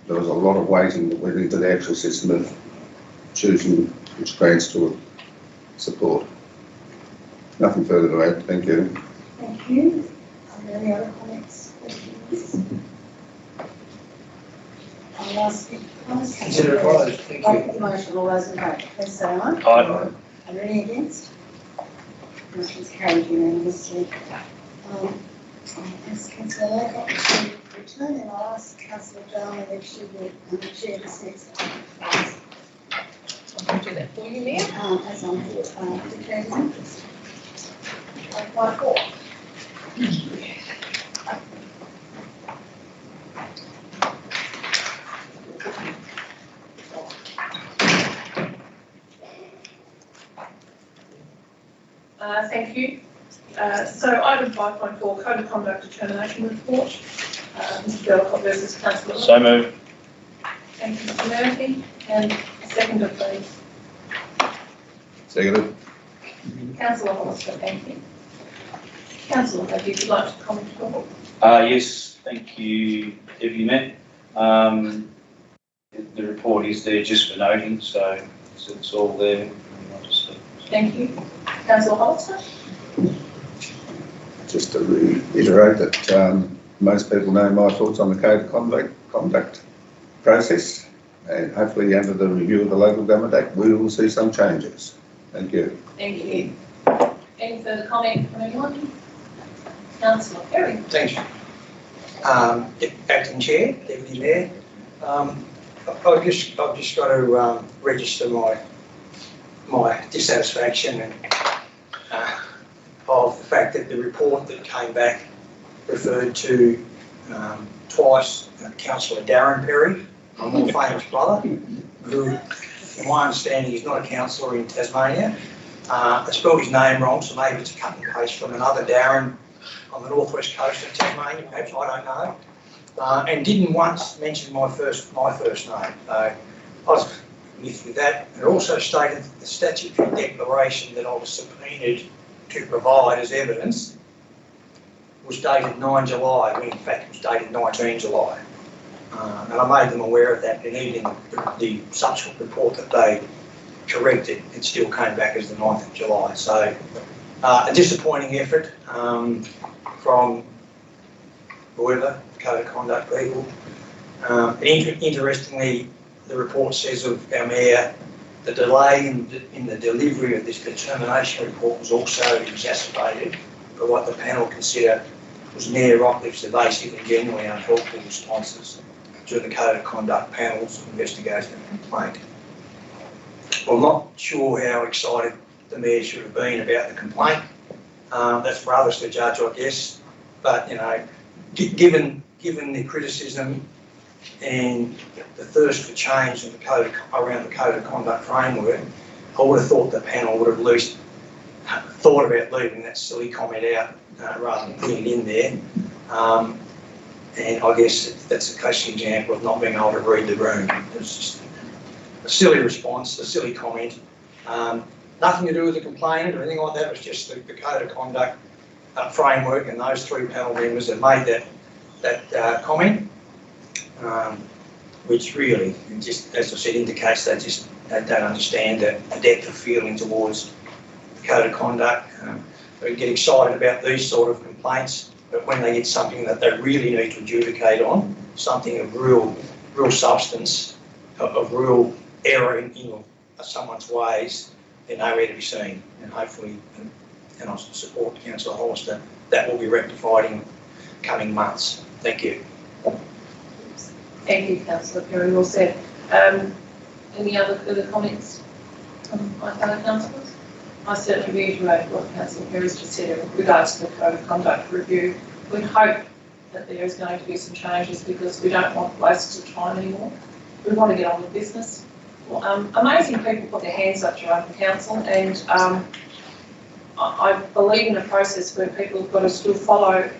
there was a lot of waiting that went into the actual system of choosing which grants to support. Nothing further to add. Thank you. Thank you. Are there any other comments? Questions? I'll ask you. Consider it closed. Thank you. I'll put the motion. All those in favour, please say aye. Aye. Are there any against? Motion's carried unanimously. I'll ask Councillor Laycock to return, and I'll ask Councillor Jarman if she would chair this next item, please. I can do that for you, Mayor. As I'm declaring his interest. 5.4. Thank you. So item 5.4, Code of Conduct Determination Report. Mr. Belcott versus Councillor. So moved. Thank you, Mr. Murphy. And a seconder, please. Seconded. Councillor Hollister, thank you. Councillor, if you'd like to comment at all. Yes, thank you, Deputy Mayor. The report is there just for noting, so it's all there. Thank you. Councillor Hollister. Just to reiterate that most people know my thoughts on the Code of Conduct process, and hopefully under the review of the Local Government Act we will see some changes. Thank you. Thank you. Any further comment from anyone? Councillor Perry. Thanks. Acting Chair, Deputy Mayor. I've just got to register my dissatisfaction and of the fact that the report that came back referred to twice Councillor Darren Perry, my more famous brother, who, in my understanding, is not a councillor in Tasmania. I spelled his name wrong, so maybe it's a cut and paste from another Darren on the northwest coast of Tasmania, perhaps, I don't know. And didn't once mention my first name. I was with that. It also stated that the statutory declaration that I was subpoenaed to provide as evidence was dated 9 July, when in fact it was dated 19 July. And I made them aware of that, and even the subsequent report that they corrected, it still came back as the 9th of July. So a disappointing effort from whoever, Code of Conduct people. Interestingly, the report says of our Mayor, the delay in the delivery of this determination report was also exacerbated by what the panel consider was near Rockcliffe's evasive and genuinely unhelpful responses to the Code of Conduct panel's investigation of the complaint. Well, I'm not sure how excited the Mayor should have been about the complaint. That's for others to judge, I guess. But, you know, given the criticism and the thirst for change in around the Code of Conduct framework, I would have thought the panel would have at least thought about leaving that silly comment out rather than putting it in there. And I guess that's a classic example of not being able to read the room. It's just a silly response, a silly comment. Nothing to do with the complainant or anything like that. It was just the Code of Conduct framework, and those three panel members that made that comment. Which really, just as I said, indicates they don't understand the depth of feeling towards the Code of Conduct. They get excited about these sort of complaints, but when they get something that they really need to adjudicate on, something of real substance, of real error in someone's ways, they're nowhere to be seen. And hopefully, and I support Councillor Hollister, that will be rectified in coming months. Thank you. Thank you, Councillor Perry. Well said. Any other further comments from my fellow councillors? I certainly reiterate what Councillor Perry's just said in regards to the Code of Conduct review. We hope that there is going to be some changes because we don't want wastes of time anymore. We want to get on with business. Well, amazing people put their hands up to run for council, and I believe in a process where people have got to still follow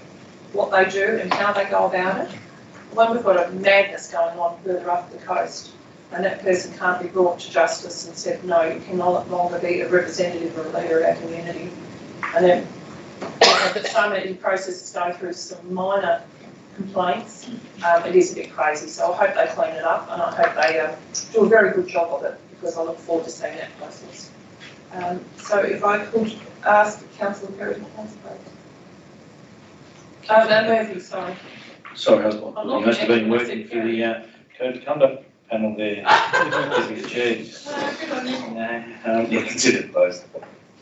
what they do and how they go about it. When we've got a madness going on further up the coast, and that person can't be brought to justice and said, no, you can no longer be a representative or a leader of our community. And then there's so many processes going through some minor complaints. It is a bit crazy, so I hope they clean it up, and I hope they do a very good job of it, because I look forward to seeing that process. So if I could ask Councillor Perry to answer, please. No, Murphy, sorry. Sorry, I must have been working for the Code of Conduct panel there. Giving the chair. Good on you. No, yeah, consider it closed.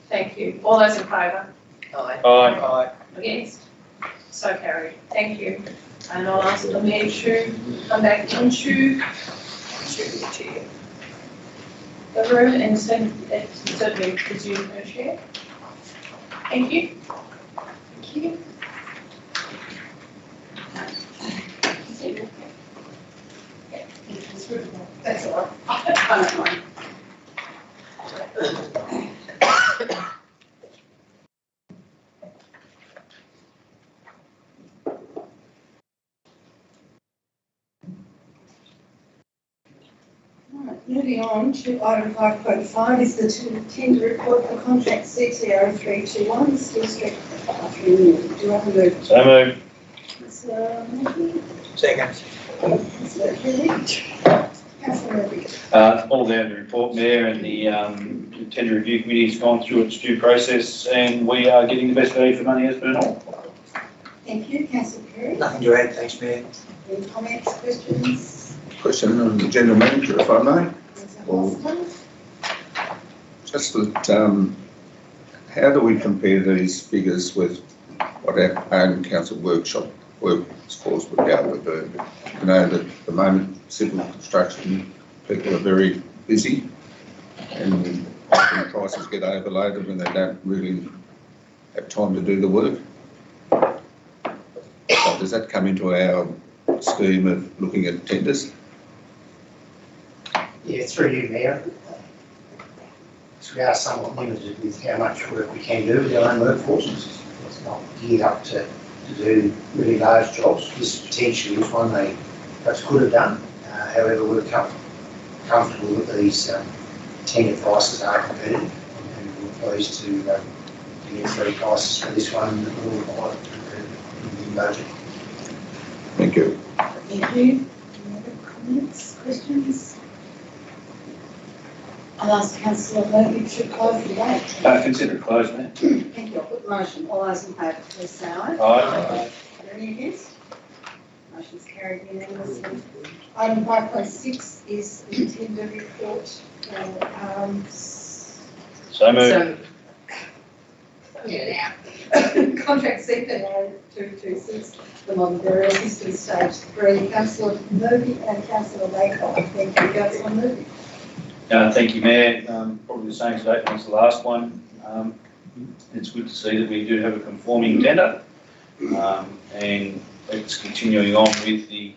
Thank you. All those in favour? Aye. Aye. Against? So carried. Thank you. And I'll ask the Mayor to come back into the room and certainly resume her chair. Thank you. Thank you. That's all right. I don't mind. Right, moving on to item 5.5 is the tender report for contract CTO 321 Steel Street renewal. Do I have a move? So moved. Councillor Murphy. Second. Councillor Kelly. Councillor Murphy. All down the report, Mayor, and the tender review committee has gone through its due process, and we are getting the best value for money as per normal. Thank you. Councillor Perry. Nothing to add, thanks, Mayor. Any comments, questions? Question on the general manager, if I may. Well, just that, how do we compare these figures with what our own council workforce would be able to do? You know that at the moment civil construction people are very busy, and when prices get overloaded when they don't really have time to do the work. So does that come into our scheme of looking at tenders? Yeah, through you, Mayor. So we are somewhat limited with how much work we can do with our own workforces. It's not geared up to do really large jobs. This potentially is one they perhaps could have done. However, we're comfortable that these tender prices are competitive, and we're pleased to get three prices for this one that will require the budget. Thank you. Thank you. Any other comments, questions? I'll ask Councillor Murphy to close the debate. Consider it closed, Mayor. Thank you. I'll put the motion. All those in favour, please say aye. Aye. Are there any against? Motion's carried unanimously. Item 5.6 is the tender report for So moved. contract CPA 226, the modern burial system stage 3. Councillor Murphy and Councillor Laycock. Thank you, Councillor Murphy. Thank you, Mayor. Probably the same statement as the last one. It's good to see that we do have a conforming tender, and it's continuing on with the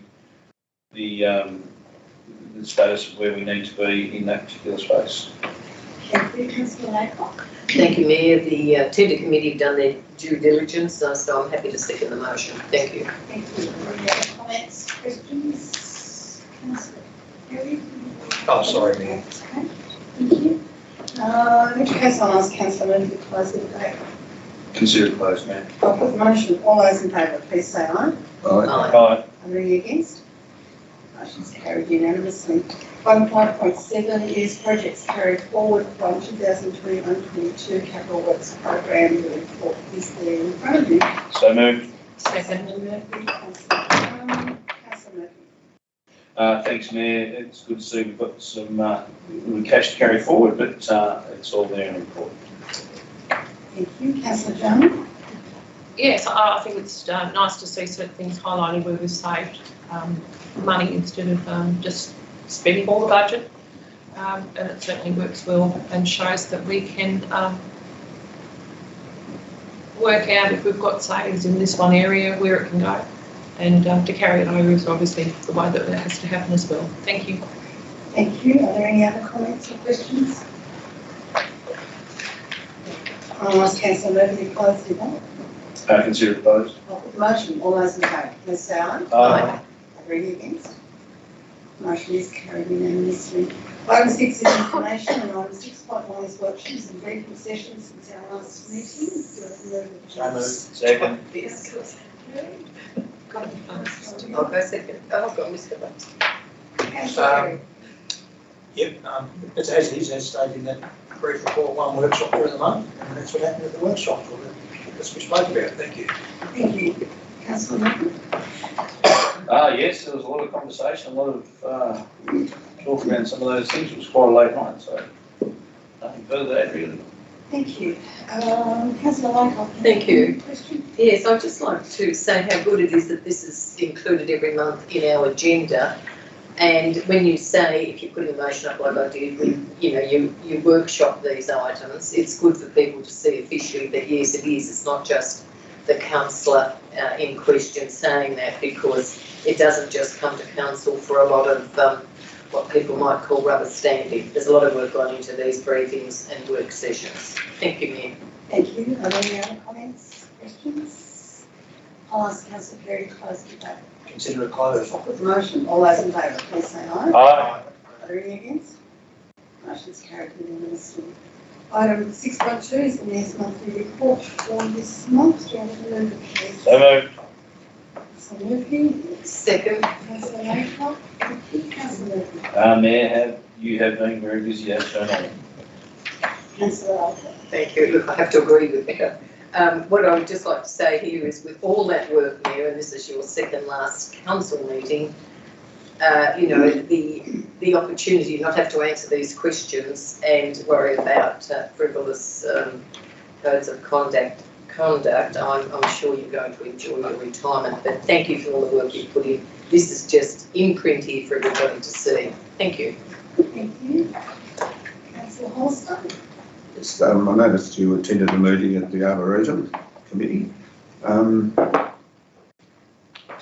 status of where we need to be in that particular space. Thank you, Councillor Laycock. Thank you, Mayor. The tender committee have done their due diligence, so I'm happy to second the motion. Thank you. Thank you. Any other comments, questions? Councillor Perry? Oh, sorry, Mayor. Okay, thank you. In which case I'll ask Councillor Murphy to close the debate. Consider it closed, Mayor. I'll put the motion. All those in favour, please say aye. Aye. Aye. Aye. Are there any against? Motion's carried unanimously. Item 5.7 is projects carried forward from 2021-22 Capital Works Program. The report is there in front of you. So moved. Second. Councillor Murphy, Councillor Murphy. Thanks, Mayor. It's good to see we've got some cash to carry forward, but it's all there in the report. Thank you. Councillor Jones. Yes, I think it's nice to see certain things highlighted where we've saved money instead of just spending all the budget. And it certainly works well and shows that we can work out if we've got savings in this one area where it can go. And to carry it over is obviously the way that it has to happen as well. Thank you. Thank you. Are there any other comments or questions? I'll ask Councillor Murphy to close the debate. Consider it closed. I'll put the motion. All those in favour, please say aye. Aye. Are there any against? Motion is carried unanimously. Item 6 is information, and item 6.1 is workshops and briefing sessions since our last meeting. Do I move it? So moved. Second. Yes. Got to be fast. I'll go second. Oh, I've got Mr. Butt. Councillor Perry. Yep, it's as is, as stated in that brief report, one workshop during the month, and that's what happened at the workshop, or that's what we spoke about. Thank you. Thank you. Councillor Martin. Yes, there was a lot of conversation, a lot of talk around some of those things. It was quite a late night, so nothing further to add really. Thank you. Councillor Laycock. Thank you. Question? Yes, I'd just like to say how good it is that this is included every month in our agenda. And when you say, if you put a motion up like I did, you workshop these items, it's good for people to see officially that yes, it is. It's not just the councillor in question saying that, because it doesn't just come to council for a lot of what people might call rubber stamping. There's a lot of work gone into these briefings and work sessions. Thank you, Mayor. Thank you. Are there any other comments, questions? I'll ask Councillor Perry to close the debate. Consider it closed. I'll put the motion. All those in favour, please say aye. Aye. Are there any against? Motion's carried unanimously. Item 6.2 is the Mayor's monthly report for this month. Do you want to move it, please? So moved. Councillor Murphy. Second. Councillor Laycock. Thank you. Councillor Murphy. Mayor, you have been very busy as per normal. Councillor Laycock. Thank you. Look, I have to agree with Mayor. What I would just like to say here is, with all that work, Mayor, and this is your second last council meeting, the opportunity not have to answer these questions and worry about frivolous codes of conduct, I'm sure you're going to enjoy your retirement. But thank you for all the work you put in. This is just in print here for everybody to see. Thank you. Thank you. Councillor Holster. Yes, I noticed you attended a meeting at the Arboretum Committee.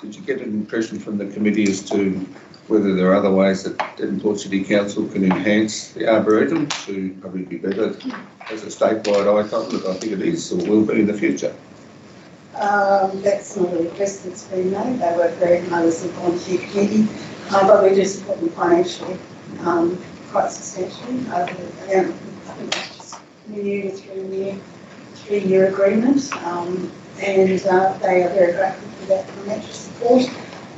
Did you get an impression from the committee as to whether there are other ways that Devonport City Council can enhance the Arboretum to probably be better as a statewide icon, that I think it is or will be in the future? That's not a request that's been made. They work very hard as a volunteer committee, but we do support them financially quite substantially. I think that's just renewed a three-year agreement, and they are very grateful for that financial support.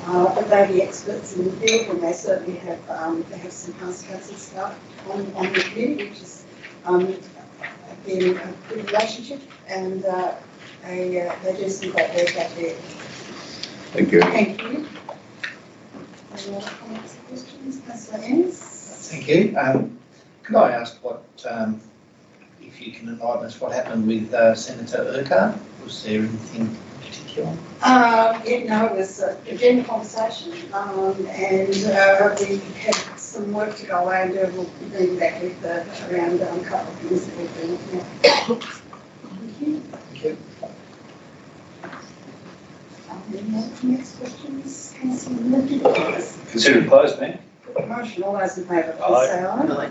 But they're the experts in the field, and they certainly have they have some past council staff on the committee, which is been a good relationship, and they do some great work out there. Thank you. Thank you. Any other comments or questions? Councillor Ennis? Thank you. Could I ask what, if you can enlighten us, what happened with Senator Urquhart? Was there anything in particular? It was a general conversation, and we had some work to go away and do. We'll be back with around a couple of things that we've been looking at. Thank you. Thank you. Any other comments, questions? Councillor Murphy, please. Consider it closed, Mayor. Motion, all those in favour, please say aye.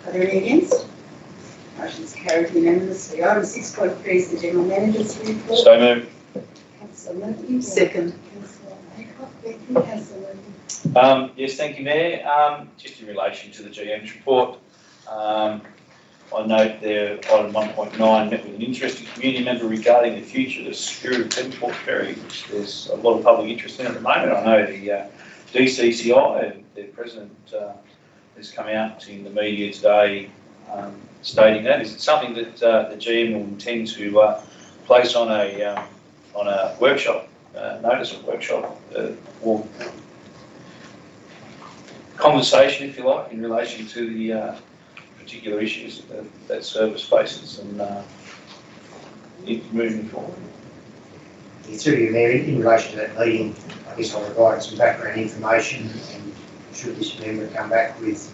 Are there any against? Motion's carried unanimously. Item 6.3 is the General Manager's report. So moved. Councillor Murphy. Second. Councillor Laycock. Thank you. Councillor Murphy. Yes, thank you, Mayor. Just in relation to the GM's report, I note there, item 1.9, met with an interested community member regarding the future of the security of Devonport Ferry, which there's a lot of public interest in at the moment. I know the DCCI, their president, has come out in the media today stating that. Is it something that the GM will intend to place on a workshop, notice of workshop, or conversation, if you like, in relation to the particular issues that service faces and moving forward? Through you, Mayor, in relation to that meeting, I guess I'll provide some background information, and should this member come back with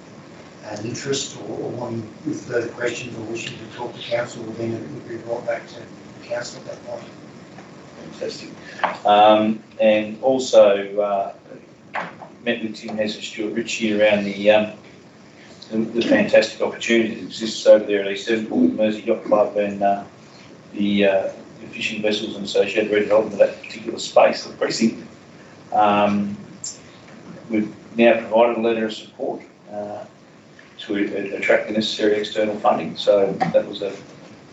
an interest or one with further questions or wishing to talk to council, then it will be brought back to the council at that point. Fantastic. And also met with Tim Hess and Stuart Ritchie around the fantastic opportunity that exists over there at East Devonport with Mersey Yacht Club and the the fishing vessels and associated redevelopment of that particular space, the precinct. We've now provided a letter of support to attract the necessary external funding, so that was a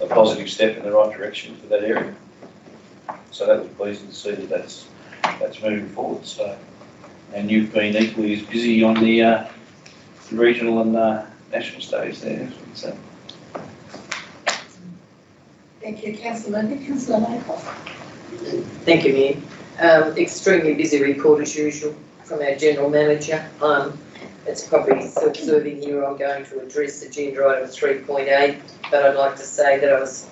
positive step in the right direction for that area. So that was pleasing to see that that's moving forward. So, and you've been equally as busy on the regional and national stage there. So. Thank you, Councillor Murphy. Councillor Laycock. Thank you, Mayor. Extremely busy report as usual from our General Manager. It's probably self-serving here. I'm going to address agenda item 3.8, but I'd like to say that I was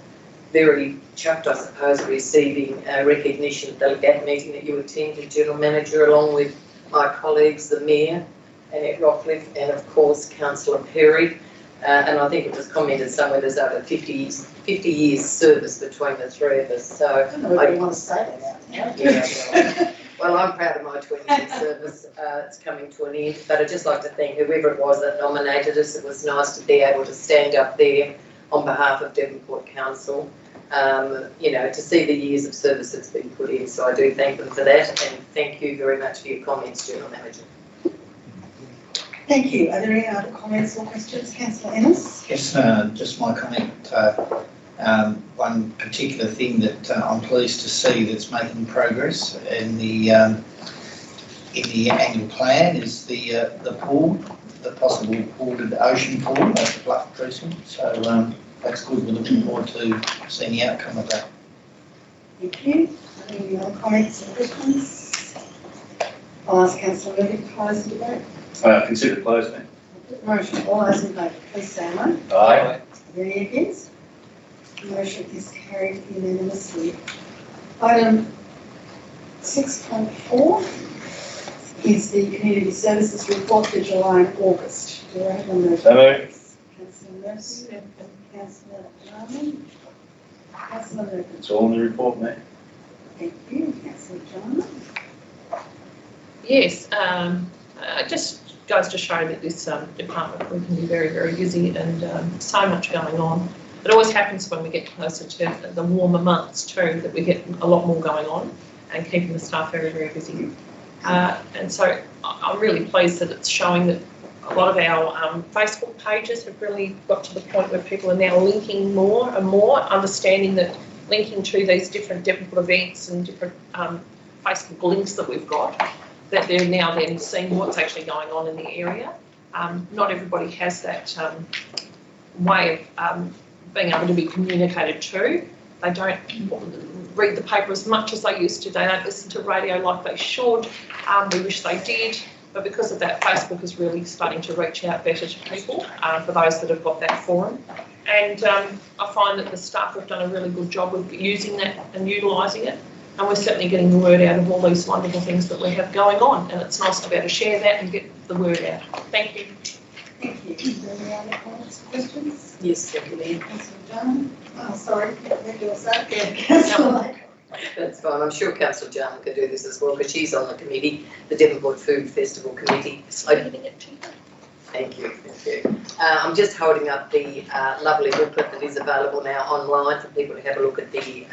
very chuffed, I suppose, receiving recognition at the GAT meeting that you attended, General Manager, along with my colleagues, the Mayor, Annette Rockcliffe, and of course, Councillor Perry. And I think it was commented somewhere there's over 50 years service between the three of us. So I don't know whether you want to say that out now. yeah, well, I'm proud of my 20 years service. It's coming to an end, but I'd just like to thank whoever it was that nominated us. It was nice to be able to stand up there on behalf of Devonport Council, you know, to see the years of service that's been put in. So I do thank them for that, and thank you very much for your comments, General Manager. Thank you. Are there any other comments or questions? Councillor Ennis? Yes, just my comment. One particular thing that I'm pleased to see that's making progress in the annual plan is the pool, the possible pooled ocean pool at the Bluff Precinct. So that's good. We're looking forward to seeing the outcome of that. Thank you. Are there any other comments or questions? I'll ask Councillor Murphy to close the debate. Consider closed, then. Motion. All those in favour, please say aye. Aye. Are there any against? The motion is carried unanimously. Item 6.4 is the Community Services Report for July and August. Do I have a motion? So moved. Councillor Murphy, Councillor Jarman. Councillor Murphy. It's all in the report, mate. Thank you, Councillor Jarman. Yes, it just goes to show that this department we can be very, very busy and so much going on. It always happens when we get closer to the warmer months too, that we get a lot more going on and keeping the staff very, very busy. And so I'm really pleased that it's showing that a lot of our Facebook pages have really got to the point where people are now linking more and more, understanding that linking to these different events and different Facebook links that we've got, that they're now then seeing what's actually going on in the area. Not everybody has that way of being able to be communicated to. They don't read the paper as much as they used to. They don't listen to radio like they should. We wish they did. But because of that, Facebook is really starting to reach out better to people, for those that have got that forum. And I find that the staff have done a really good job with using that and utilising it. And we're certainly getting the word out of all these wonderful things that we have going on. And it's nice to be able to share that and get the word out. Thank you. Thank you. Is there any other comments or questions? Yes, thank you, Mayor. Councillor Jarman. Oh, sorry. Councillor. That's fine. I'm sure Councillor Jarman could do this as well, because she's on the committee, the Devonport Food Festival Committee. Thank you. Thank you. I'm just holding up the lovely booklet that is available now online for people to have a look at the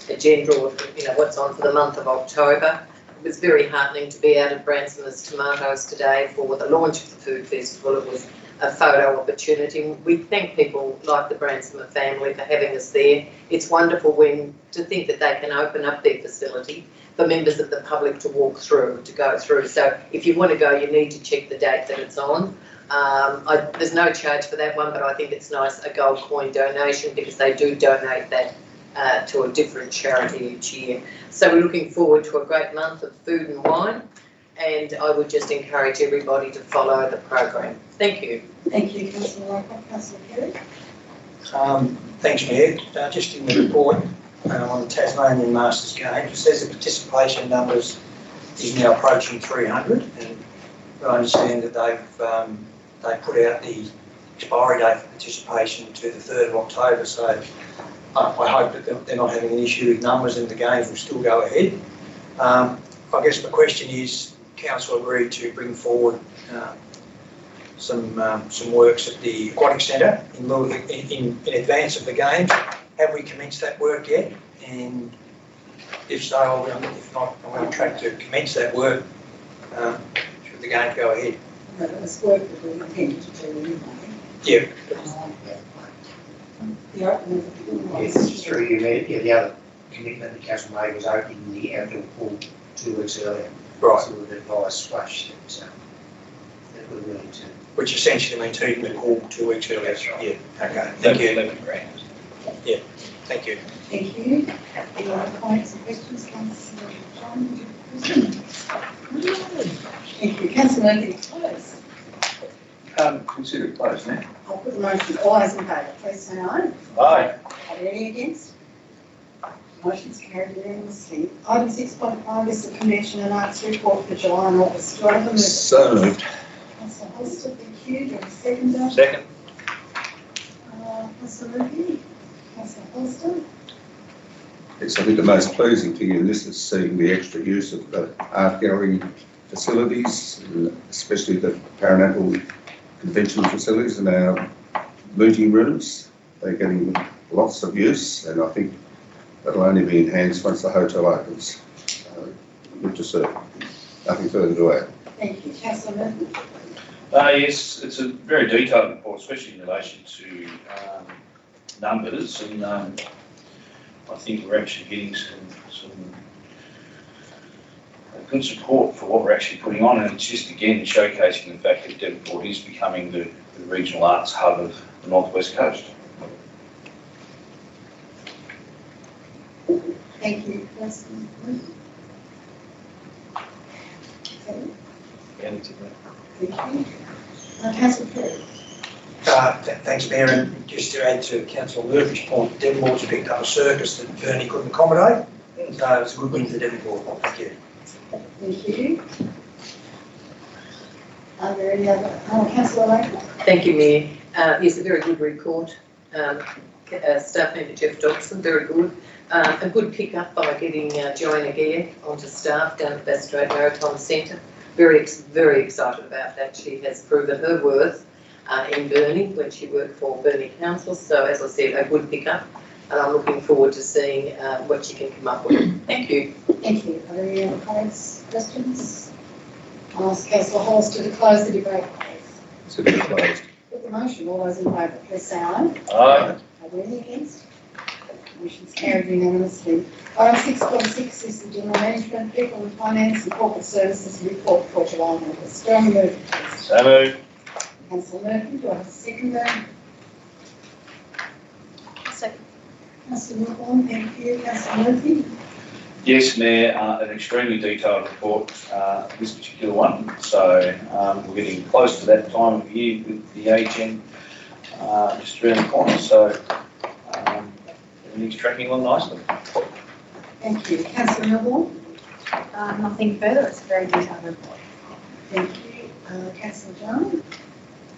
agenda of, you know, what's on for the month of October. It was very heartening to be out at Branson's Tomatoes today for the launch of the food festival. It was a photo opportunity. We thank people like the Branston family for having us there. It's wonderful to think that they can open up their facility for members of the public to walk through, to go through. So if you want to go, you need to check the date that it's on. There's no charge for that one, but I think it's nice, a gold coin donation, because they do donate that to a different charity each year. So we're looking forward to a great month of food and wine, and I would just encourage everybody to follow the program. Thank you. Thank you, Councillor Laycock. Councillor Perry. Thanks, Mayor. Just in the report on the Tasmanian Masters Games, it says the participation numbers is now approaching 300, and I understand that they've put out the expiry date for participation to the 3rd of October, so I hope that they're not having an issue with numbers and the games will still go ahead. I guess the question is, Council agreed to bring forward some works at the Aquatic Centre in advance of the games. Have we commenced that work yet? And if so, if not, I'm on track to commence that work, should the game go ahead. But it's work that we intended to do anyway. Yeah. The opening of the pool. Yes, through you, Mayor, yeah, the other commitment the council made was opening the outdoor pool 2 weeks earlier. Right. So we would advise Splash that we're willing to. Which essentially means heating the pool 2 weeks earlier. That's right. Yeah, okay, thank you. 11 grand. Yeah, thank you. Thank you. Any other comments and questions, Councillor John? Would you present? Thank you. Councillor Murphy, close. Consider it closed now. I'll put the motion. All those in favour, please say aye. Aye. Are there any against? Motion's carried unanimously. Item 6.5 is the Convention and Arts Report for July and August. Do I have a move? So moved. Councillor Holster, thank you. Do I have a seconder? Second. Councillor Murphy? Councillor Holster? Yes, I think the most pleasing thing in this is seeing the extra use of the art gallery facilities, especially the Paranacle convention facilities and our meeting rooms. They're getting lots of use, and I think that'll only be enhanced once the hotel opens. Good to see. Nothing further to add. Thank you. Councillor Murphy? Yes, it's a very detailed report, especially in relation to numbers, and I think we're actually getting some good support for what we're actually putting on, and it's just again showcasing the fact that Devonport is becoming the regional arts hub of the North West Coast. Thank you. Councillor Murphy? Okay. Thank you. Councillor Perry? Thanks, Mayor, and just to add to Councillor Murphy's point, Devonport's picked up a circus that Bernie couldn't accommodate, so it's a good win for Devonport. Thank you. Thank you. Are there any other? Councillor Laker? Thank you, Mayor. Yes, a very good report. Staff member Jeff Dobson, very good. A good pick-up by getting Joanna Gear onto staff down at Bass Strait Maritime Centre. Very excited about that. She has proven her worth in Burnie when she worked for Burnie Council. So as I said, a good pick-up, and I'm looking forward to seeing what she can come up with. Thank you. Thank you. Are there any other comments, questions? I'll ask Councillor Holster to close the debate, please. Consider it closed. Put the motion. All those in favour, please say aye. Aye. Are there any against? Motion's carried unanimously. Item 6.6 is the General Management, People and Finance and Corporate Services Report for July and August. Do I have a move, please? So moved. Councillor Murphy, do I have a seconder? Second. Councillor Milborn, thank you. Councillor Murphy? Yes, Mayor, an extremely detailed report, this particular one. So we're getting close to that time of year with the AGM just around the corner. So everything's tracking along nicely. Thank you. Councillor Milborn? Nothing further, it's a very detailed report. Thank you. Councillor John?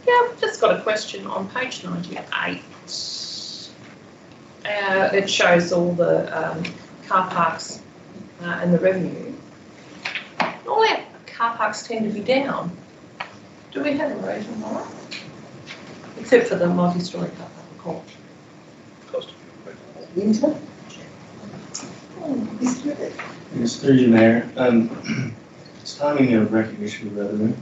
Yeah, I've just got a question on page 98. It shows all the car parks and the revenue. All our car parks tend to be down. Do we have a reason why? Except for the multi-storey car park. Cost. Winter? Mr. Ribbett? Yes, through you, Mayor. It's timing of recognition of revenue,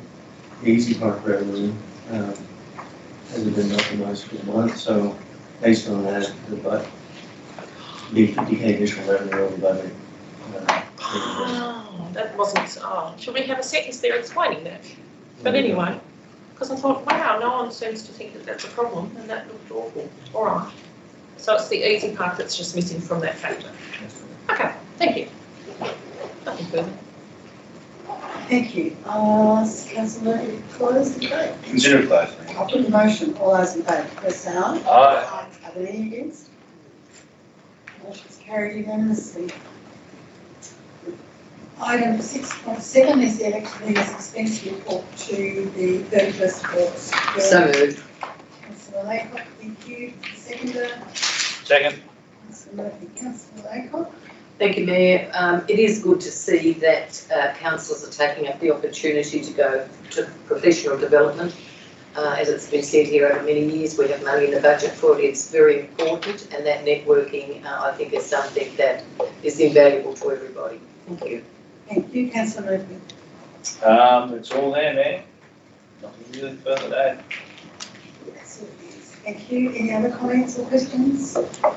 the Easy Park revenue, hasn't been recognized for the month, so based on that, the 50K additional revenue over budget. That wasn't, should we have a sentence there explaining that? But anyway, because I thought, wow, no one seems to think that that's a problem, and that looked awful. All right. So it's the easy part that's just missing from that factor. Okay, thank you. Nothing further. Thank you. I'll ask Councillor Murphy to close the debate. Consider it closed. I'll put the motion. All those in favour, please say aye. Aye. Are there any against? Motion's carried unanimously. Item 6.7 is the election leaders expense report to the 31st of August. So moved. Councillor Laycock, thank you. Seconder. Second. Councillor Murphy. Councillor Laycock. Thank you, Mayor. It is good to see that councillors are taking up the opportunity to go to professional development. As it's been said here over many years, we have money in the budget for it. It's very important, and that networking, I think, is something that is invaluable to everybody. Thank you. Thank you, councillor Murphy. It's all there, man. Nothing really further to add. Thank you. Any other comments or questions? I'll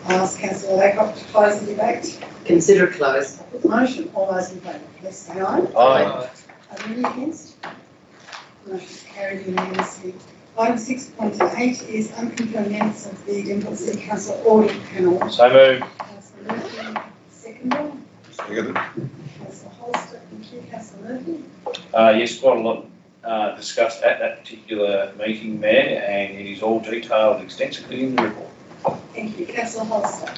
ask councillor Laycock to close the debate. Consider it closed. I put the motion. All those in favour, please say aye. Aye. Are there any against? Motion is carried unanimously. Item 6.8 is unconfirmed minutes of the Denville City Council Audit Panel. So moved. Councillor Murphy, seconder. Seconded. Councillor Holster, thank you. Councillor Murphy. Yes, quite a lot discussed at that particular meeting, Mayor, and it is all detailed extensively in the report. Thank you. Councillor Holster.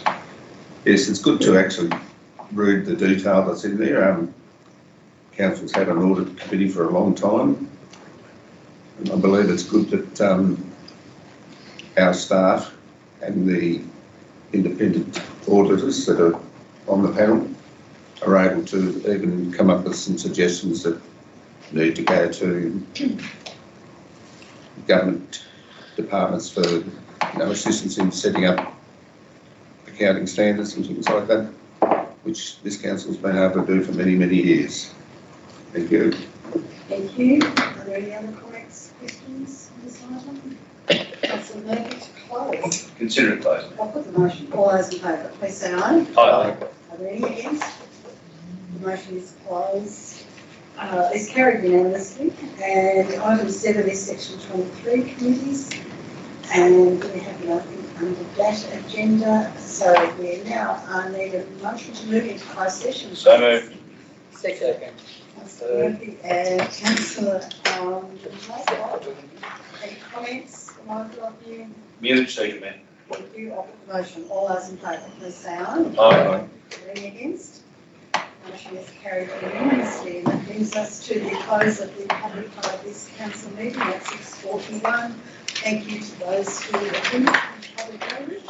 Yes, it's good to actually read the detail that's in there. Council's had an audit committee for a long time. And I believe it's good that our staff and the independent auditors that are on the panel are able to even come up with some suggestions that need to go to government departments for assistance in setting up accounting standards and things like that, which this council's been able to do for many, many years. Thank you. Thank you. Are there any other comments, questions on this item? Councillor Murphy to close. Consider it closed. I'll put the motion. All those in favour, please say aye. Aye. Are there any against? The motion is closed. Is carried unanimously. And item 7 is section 23 committees. And we have nothing under that agenda. So we now need a motion to move into closed session. So moved. Second. Councillor Murphy and Councillor Laycock. Any comments from either of you? Music seated, man. Thank you. I'll put the motion. All those in favour, please say aye. Aye. Any against? Motion is carried unanimously. And that brings us to the close of the public part of this council meeting at 6:41. Thank you to those who attended the public hearing.